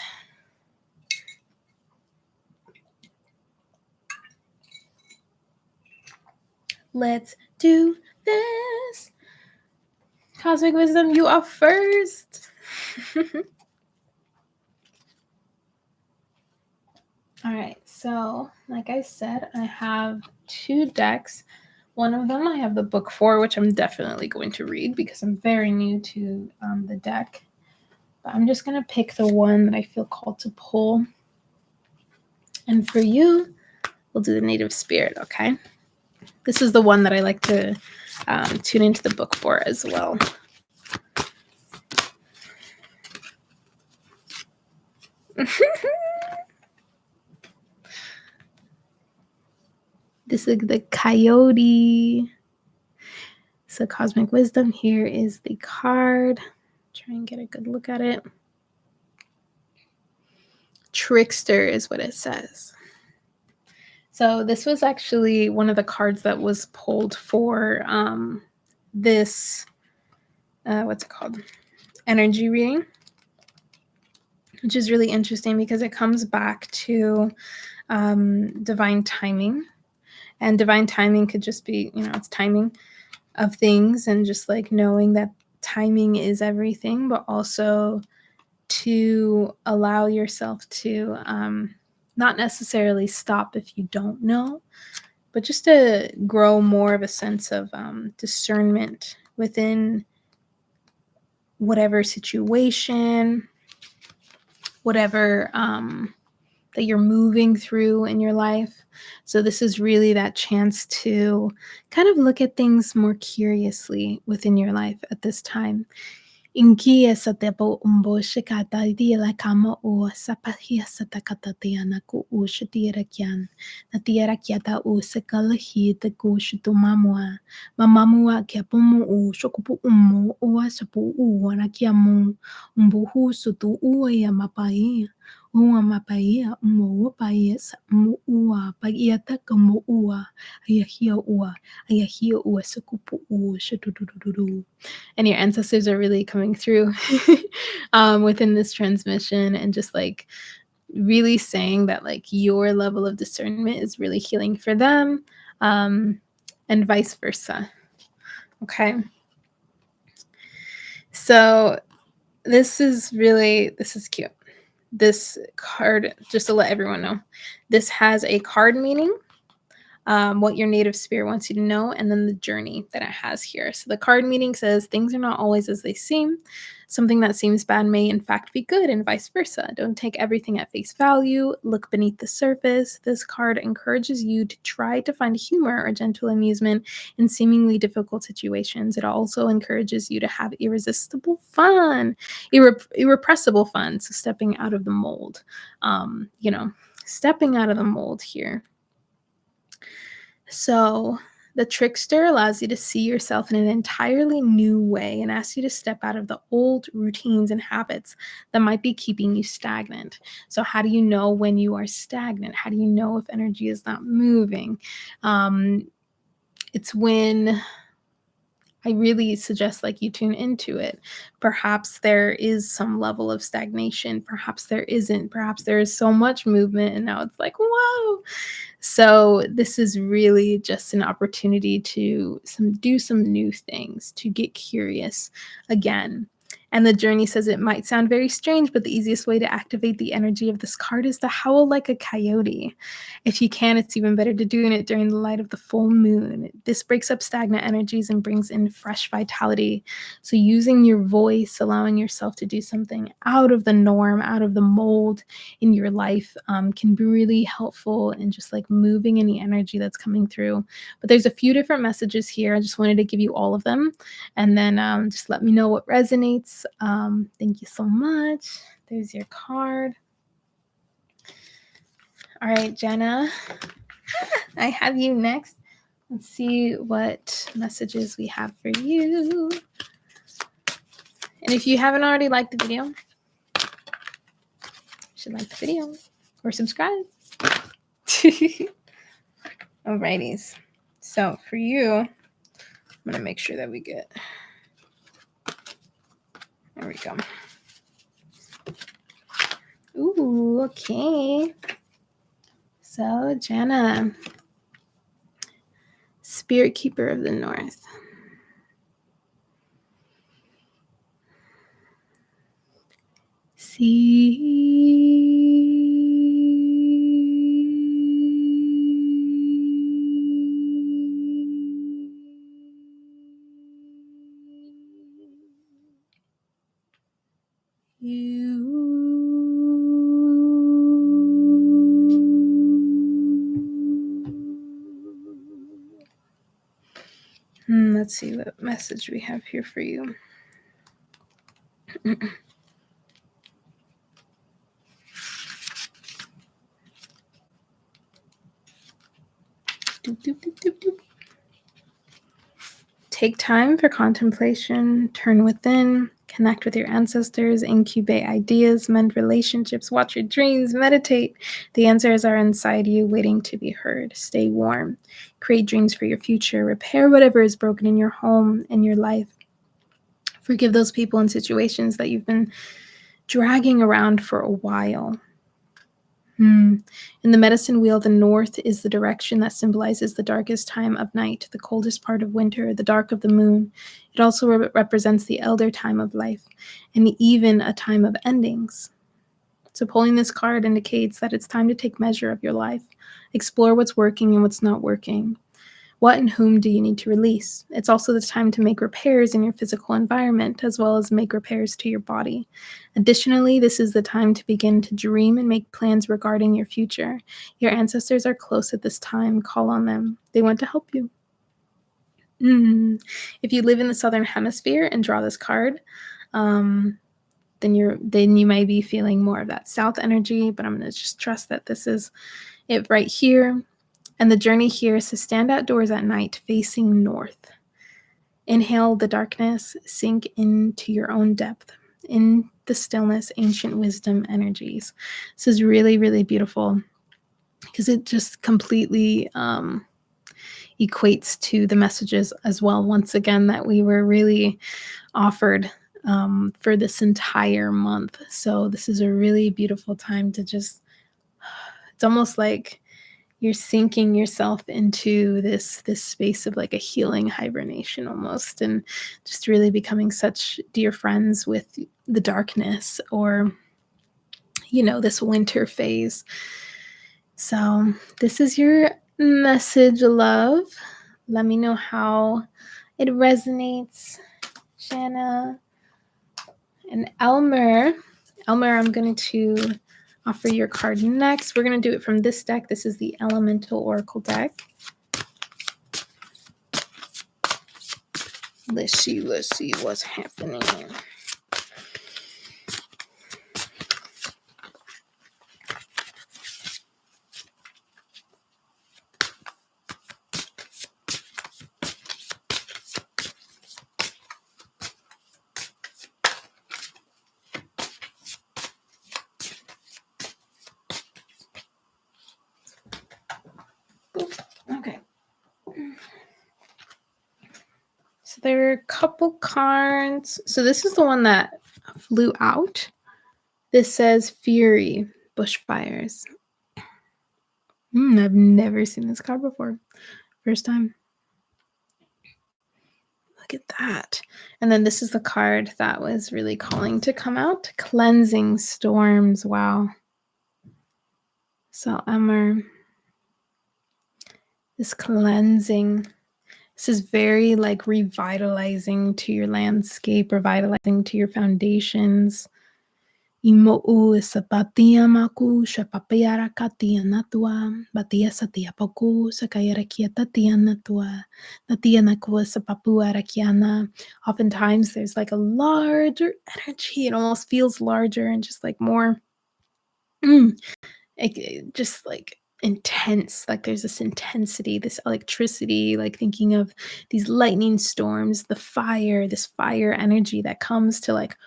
Let's do this. Cosmic Wisdom, you are first. All right. So, like I said, I have 2 decks. One of them I have the book for, which I'm definitely going to read because I'm very new to the deck. But I'm just going to pick the one that I feel called to pull. And for you, we'll do the Native Spirit, okay? This is the one that I like to tune into the book for as well. This is the Coyote. So Cosmic Wisdom, here is the card. Try and get a good look at it. Trickster is what it says. So this was actually one of the cards that was pulled for this, what's it called? Energy reading, which is really interesting because it comes back to divine timing. And divine timing could just be, it's timing of things and just like knowing that timing is everything, but also to allow yourself to not necessarily stop if you don't know, but just to grow more of a sense of discernment within whatever situation, whatever that you're moving through in your life. So this is really that chance to kind of look at things more curiously within your life at this time. Inkia sa te po umbo shikata dia kama o sapahia sa takatatia na ku u shitira kyan na tiara kyata u sekalahi te ku shitumamua mamamua kya pomu u shokupu umu o sapu u na kyamu umbuhu sutu u ya mapai Ua mapaia umo paia sa mo ua paia taka mo ua ayahia ua sakupu ua shatudududu. And your ancestors are really coming through within this transmission, and just like really saying that like your level of discernment is really healing for them, and vice versa. Okay. So this is cute. This card, just to let everyone know, this has a card meaning, what your native spirit wants you to know, and then the journey that it has here. So the card meaning says things are not always as they seem. Something that seems bad may in fact be good, and vice versa. Don't take everything at face value. Look beneath the surface. This card encourages you to try to find humor or gentle amusement in seemingly difficult situations. It also encourages you to have irresistible fun, irrepressible fun. So stepping out of the mold, stepping out of the mold here. So the trickster allows you to see yourself in an entirely new way and asks you to step out of the old routines and habits that might be keeping you stagnant. So how do you know when you are stagnant? How do you know if energy is not moving? It's when I really suggest like you tune into it. Perhaps there is some level of stagnation. Perhaps there isn't. Perhaps there is so much movement and now it's like, whoa. So this is really just an opportunity to do some new things, to get curious again. And the journey says it might sound very strange, but the easiest way to activate the energy of this card is to howl like a coyote. If you can, it's even better to doing it during the light of the full moon. This breaks up stagnant energies and brings in fresh vitality. So using your voice, allowing yourself to do something out of the norm, out of the mold in your life, can be really helpful in just like moving any energy that's coming through. But there's a few different messages here. I just wanted to give you all of them. And then just let me know what resonates. Thank you so much. There's your card. All right, Jenna, I have you next. Let's see what messages we have for you. And if you haven't already liked the video, you should like the video or subscribe. Alrighties. So for you, I'm going to make sure that we get... There we go. Ooh, okay. So, Jenna, Spirit Keeper of the North. Let's see what message we have here for you. Take time for contemplation, turn within, connect with your ancestors, incubate ideas, mend relationships, watch your dreams, meditate. The answers are inside you, waiting to be heard. Stay warm. Create dreams for your future. Repair whatever is broken in your home and your life. Forgive those people and situations that you've been dragging around for a while. In the medicine wheel, the north is the direction that symbolizes the darkest time of night, the coldest part of winter, the dark of the moon. It also represents the elder time of life, and even a time of endings. So pulling this card indicates that it's time to take measure of your life, explore what's working and what's not working. What and whom do you need to release? It's also the time to make repairs in your physical environment, as well as make repairs to your body. Additionally, this is the time to begin to dream and make plans regarding your future. Your ancestors are close at this time. Call on them. They want to help you. If you live in the Southern Hemisphere and draw this card, then you might be feeling more of that South energy, but I'm going to just trust that this is it right here. And the journey here is to stand outdoors at night facing north. Inhale the darkness, sink into your own depth, in the stillness, ancient wisdom energies. This is really, really beautiful because it just completely equates to the messages as well, once again, that we were really offered for this entire month. So this is a really beautiful time to just, it's almost like you're sinking yourself into this space of like a healing hibernation almost, and just really becoming such dear friends with the darkness, or this winter phase. So this is your message, love. Let me know how it resonates, Shanna. And Elmer, I'm going to offer your card next. We're going to do it from this deck. This is the Elemental Oracle deck. Let's see what's happening. Okay. So there are a couple cards. So this is the one that flew out. This says Fury, Bushfires. I've never seen this card before. First time. look at that. And then this is the card that was really calling to come out. Cleansing storms. Wow. So, Emmer, this cleansing. This is very like revitalizing to your landscape, revitalizing to your foundations. Imo'u isapatia maku shapapayara katia natua, batia satia poku sakayara tatia natua, natia nakua sapapuara kiana. Oftentimes there's like a larger energy. It almost feels larger and just like more just like intense, like there's this intensity, this electricity, like thinking of these lightning storms, the fire, this fire energy that comes to like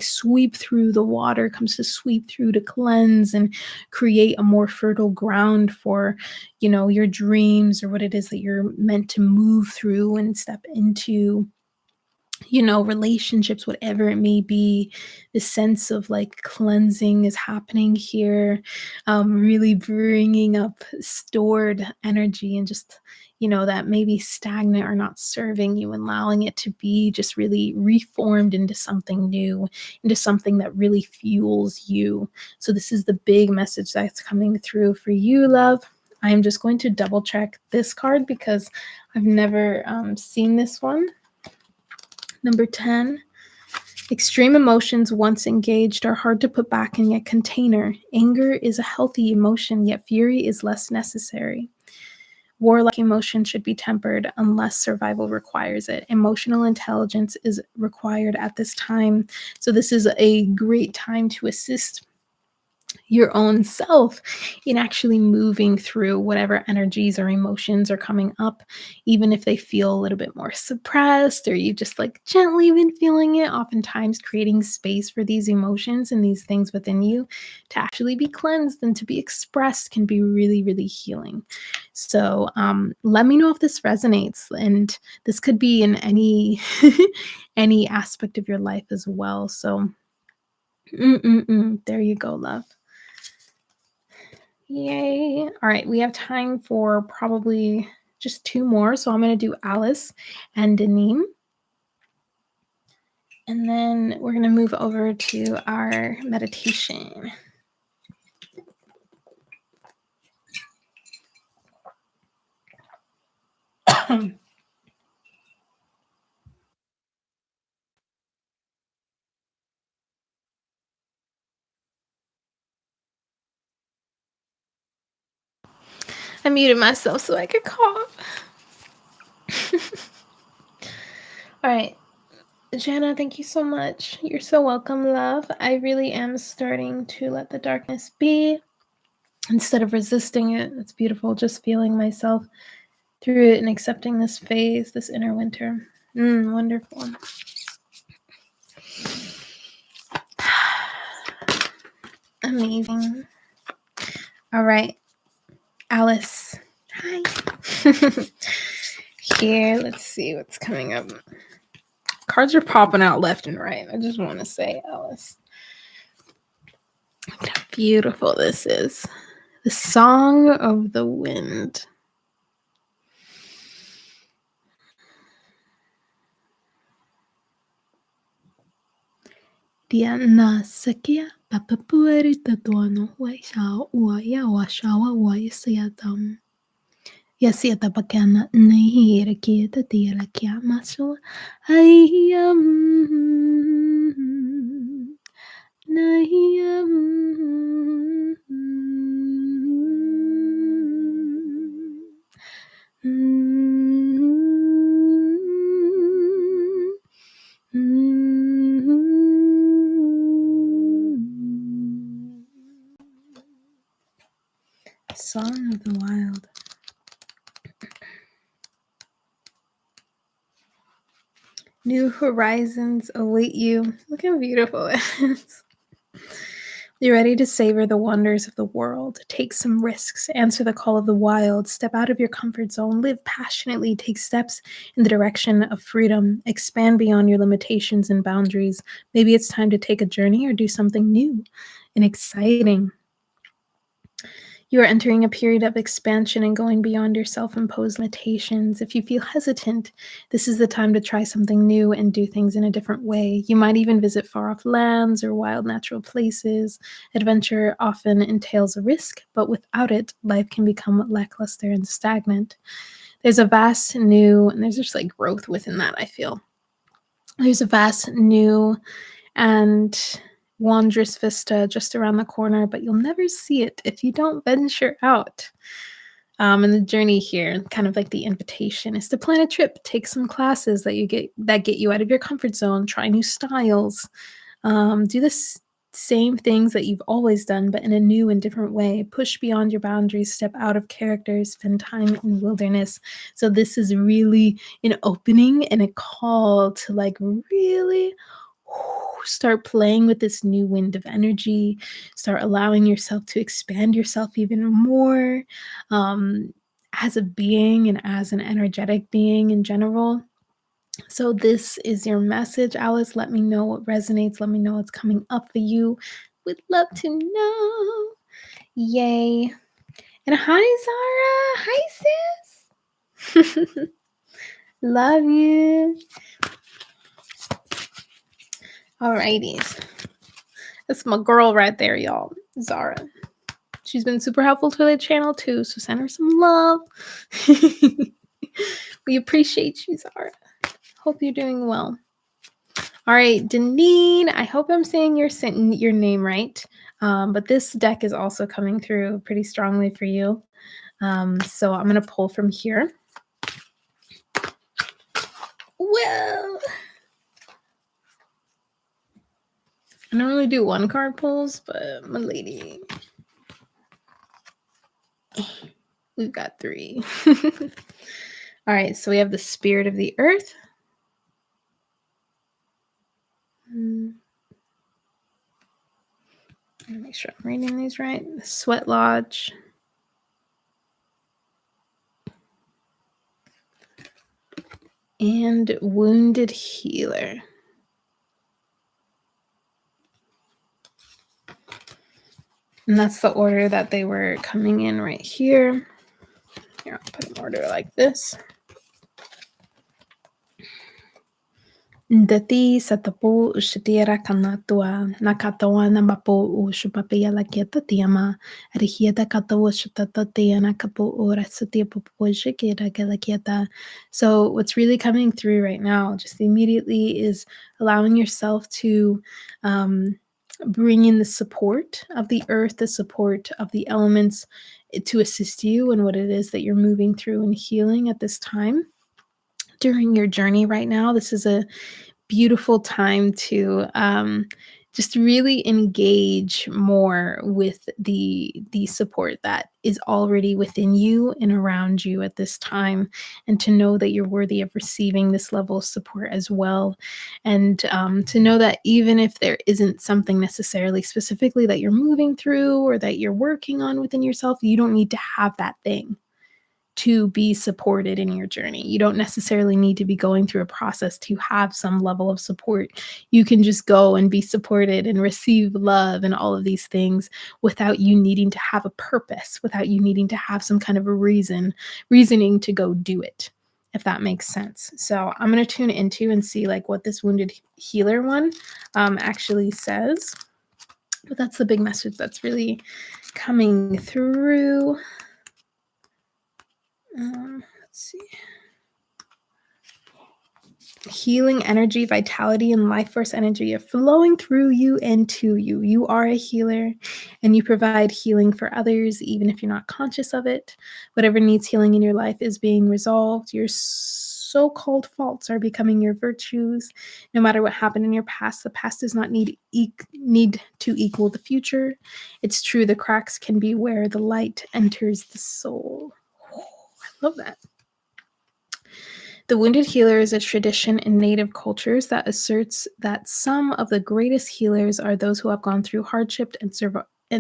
sweep through the water, comes to sweep through to cleanse and create a more fertile ground for, your dreams or what it is that you're meant to move through and step into, relationships, whatever it may be. The sense of like cleansing is happening here, really bringing up stored energy and just, that maybe stagnant or not serving you, and allowing it to be just really reformed into something new, into something that really fuels you. So this is the big message that's coming through for you, love. I'm just going to double check this card because I've never seen this one. Number 10, extreme emotions once engaged are hard to put back in a container. Anger is a healthy emotion, yet fury is less necessary. Warlike emotion should be tempered unless survival requires it. Emotional intelligence is required at this time. So this is a great time to assist your own self in actually moving through whatever energies or emotions are coming up, even if they feel a little bit more suppressed or you just like gently been feeling it. Oftentimes creating space for these emotions and these things within you to actually be cleansed and to be expressed can be really, really healing. So let me know if this resonates, and this could be in any any aspect of your life as well. So there you go, love. Yay. All right, we have time for probably just 2 more. So I'm going to do Alice and Daneem. And then we're going to move over to our meditation. I muted myself so I could cough. All right. Jana, thank you so much. You're so welcome, love. I really am starting to let the darkness be instead of resisting it. It's beautiful just feeling myself through it and accepting this phase, this inner winter. Wonderful. Amazing. All right. Alice. Hi. Here, let's see what's coming up. Cards are popping out left and right. I just want to say, Alice, look how beautiful this is. The Song of the Wind. Diana Sakia Papapueri Tatuano Waisha Waya Washawa Wayasiatam. Yasiata Bakana Nahira Kieta Tira Kia Maso Ayam Nahiyam Song of the Wild. New horizons await you. Look how beautiful it is. You're ready to savor the wonders of the world. Take some risks. Answer the call of the wild. Step out of your comfort zone. Live passionately. Take steps in the direction of freedom. Expand beyond your limitations and boundaries. Maybe it's time to take a journey or do something new and exciting. You are entering a period of expansion and going beyond your self-imposed limitations. If you feel hesitant, this is the time to try something new and do things in a different way. You might even visit far-off lands or wild natural places. Adventure often entails a risk, but without it, life can become lackluster and stagnant. There's a vast new, and there's just like growth within that, I feel. There's a vast new and wondrous vista just around the corner, but you'll never see it if you don't venture out. And the journey here, kind of like the invitation, is to plan a trip, take some classes that get you out of your comfort zone, try new styles, do the same things that you've always done, but in a new and different way. Push beyond your boundaries, step out of character, spend time in wilderness. So this is really an opening and a call to like really start playing with this new wind of energy, start allowing yourself to expand yourself even more, um, as a being and as an energetic being in general. So this is your message, Alice. Let me know what resonates. Let me know what's coming up for you. Would love to know. Yay. And hi, Zara. Hi, sis. Love you. Alrighties. That's my girl right there, y'all. Zara. She's been super helpful to the channel too, so send her some love. We appreciate you, Zara. Hope you're doing well. All right, Deneen, I hope I'm saying your name right. But this deck is also coming through pretty strongly for you. So I'm going to pull from here. Well, I don't really do one card pulls, but my lady, we've got 3. All right, so we have the Spirit of the Earth. Let me make sure I'm reading these right. The Sweat Lodge. And Wounded Healer. And that's the order that they were coming in right here. Here, I'll put an order like this. Dati sa tapu ushitira kanatua nakatawa na mapo ushupapia la kieta tiama arihieta katawa shutatatia na kapo ora sutia popojikira galakieta. So what's really coming through right now, just immediately, is allowing yourself to bring in the support of the earth, the support of the elements to assist you in what it is that you're moving through and healing at this time. During your journey right now, this is a beautiful time to just really engage more with the support that is already within you and around you at this time, and to know that you're worthy of receiving this level of support as well, and to know that even if there isn't something necessarily specifically that you're moving through or that you're working on within yourself, you don't need to have that thing to be supported in your journey. You don't necessarily need to be going through a process to have some level of support. You can just go and be supported and receive love and all of these things without you needing to have a purpose, without you needing to have some kind of a reasoning to go do it, if that makes sense. So I'm going to tune into and see like what this Wounded Healer one actually says. But that's the big message that's really coming through. Let's see. Healing energy, vitality, and life force energy are flowing through you and to you. You are a healer, and you provide healing for others, even if you're not conscious of it. Whatever needs healing in your life is being resolved. Your so-called faults are becoming your virtues. No matter what happened in your past, the past does not need to equal the future. It's true, the cracks can be where the light enters the soul. I love that. The wounded healer is a tradition in native cultures that asserts that some of the greatest healers are those who have gone through hardship and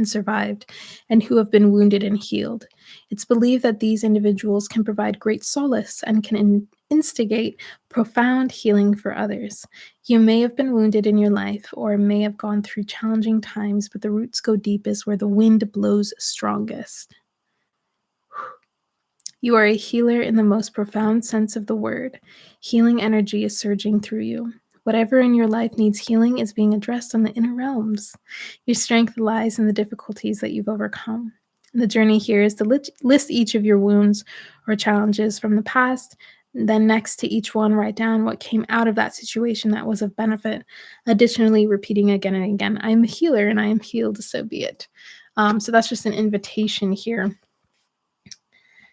survived, and who have been wounded and healed. It's believed that these individuals can provide great solace and can instigate profound healing for others. You may have been wounded in your life or may have gone through challenging times, but the roots go deepest where the wind blows strongest. You are a healer in the most profound sense of the word. Healing energy is surging through you. Whatever in your life needs healing is being addressed on the inner realms. Your strength lies in the difficulties that you've overcome. And the journey here is to list each of your wounds or challenges from the past. Then, next to each one, write down what came out of that situation that was of benefit. Additionally, repeating again and again, I am a healer and I am healed, so be it. So, that's just an invitation here.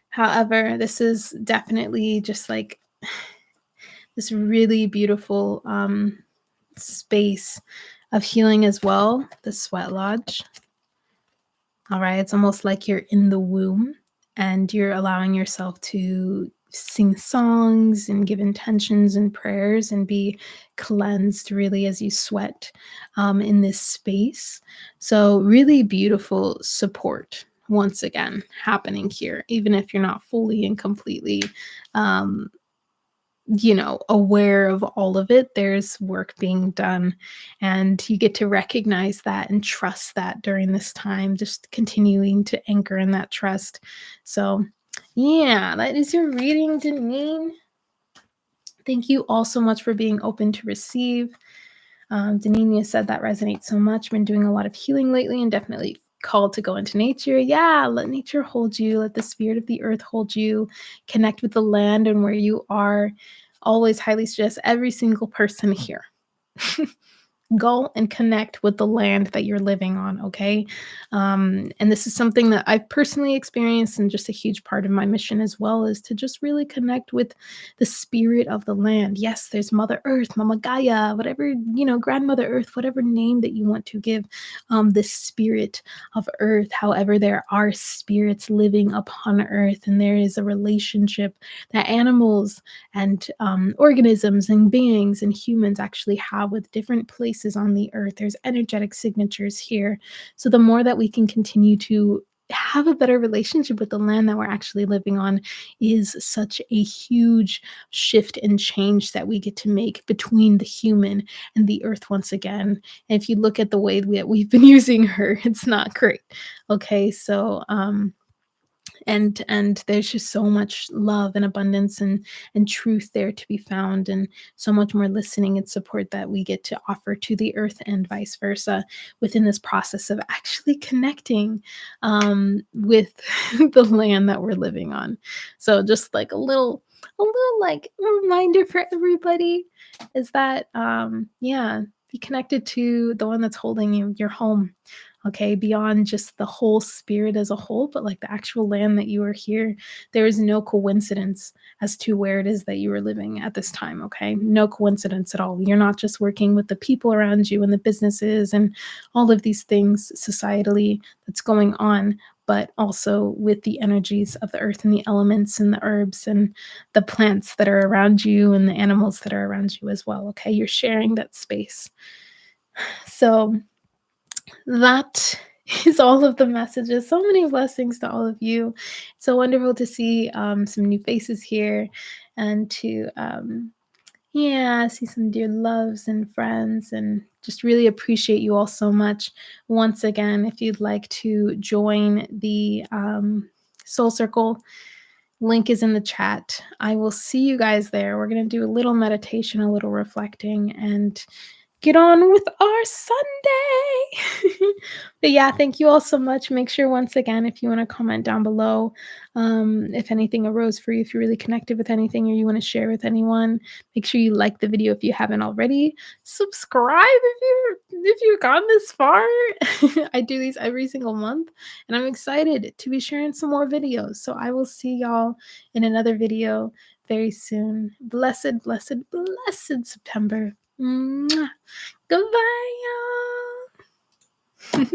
However, this is definitely just like this really beautiful space of healing as well, the sweat lodge. All right, it's almost like you're in the womb and you're allowing yourself to sing songs and give intentions and prayers and be cleansed really as you sweat in this space. So, really beautiful support once again happening here, even if you're not fully and completely um, aware of all of it. There's work being done, and you get to recognize that and trust that during this time, just continuing to anchor in that trust. So, yeah, that is your reading, Deneen. Thank you all so much for being open to receive. Deneen said that resonates so much. Been doing a lot of healing lately and definitely called to go into nature. Yeah, let nature hold you. Let the spirit of the earth hold you. Connect with the land and where you are. Always highly suggest every single person here go and connect with the land that you're living on, okay? And this is something that I've personally experienced, and just a huge part of my mission as well is to just really connect with the spirit of the land. Yes, there's Mother Earth, Mama Gaia, whatever, Grandmother Earth, whatever name that you want to give the spirit of Earth. However, there are spirits living upon Earth, and there is a relationship that animals and organisms and beings and humans actually have with different places on the earth. There's energetic signatures here. So the more that we can continue to have a better relationship with the land that we're actually living on is such a huge shift and change that we get to make between the human and the earth once again. And if you look at the way we've been using her, it's not great. Okay, so and there's just so much love and abundance and truth there to be found, and so much more listening and support that we get to offer to the earth and vice versa within this process of actually connecting with the land that we're living on. So just like a little like reminder for everybody is that yeah, be connected to the one that's holding you, your home. Okay, beyond just the whole spirit as a whole, but like the actual land that you are here, there is no coincidence as to where it is that you are living at this time. Okay, no coincidence at all. You're not just working with the people around you and the businesses and all of these things societally that's going on, but also with the energies of the earth and the elements and the herbs and the plants that are around you and the animals that are around you as well. Okay, you're sharing that space. So, that is all of the messages. So many blessings to all of you. It's so wonderful to see some new faces here and to, yeah, see some dear loves and friends, and just really appreciate you all so much. Once again, if you'd like to join the Soul Circle, link is in the chat. I will see you guys there. We're going to do a little meditation, a little reflecting, and get on with our Sunday. But yeah, thank you all so much. Make sure once again, if you want to comment down below, if anything arose for you, if you really connected with anything or you want to share with anyone, make sure you like the video if you haven't already. Subscribe if you've gone this far. I do these every single month, and I'm excited to be sharing some more videos. So I will see y'all in another video very soon. Blessed, blessed, blessed September. Mwah. Goodbye, y'all.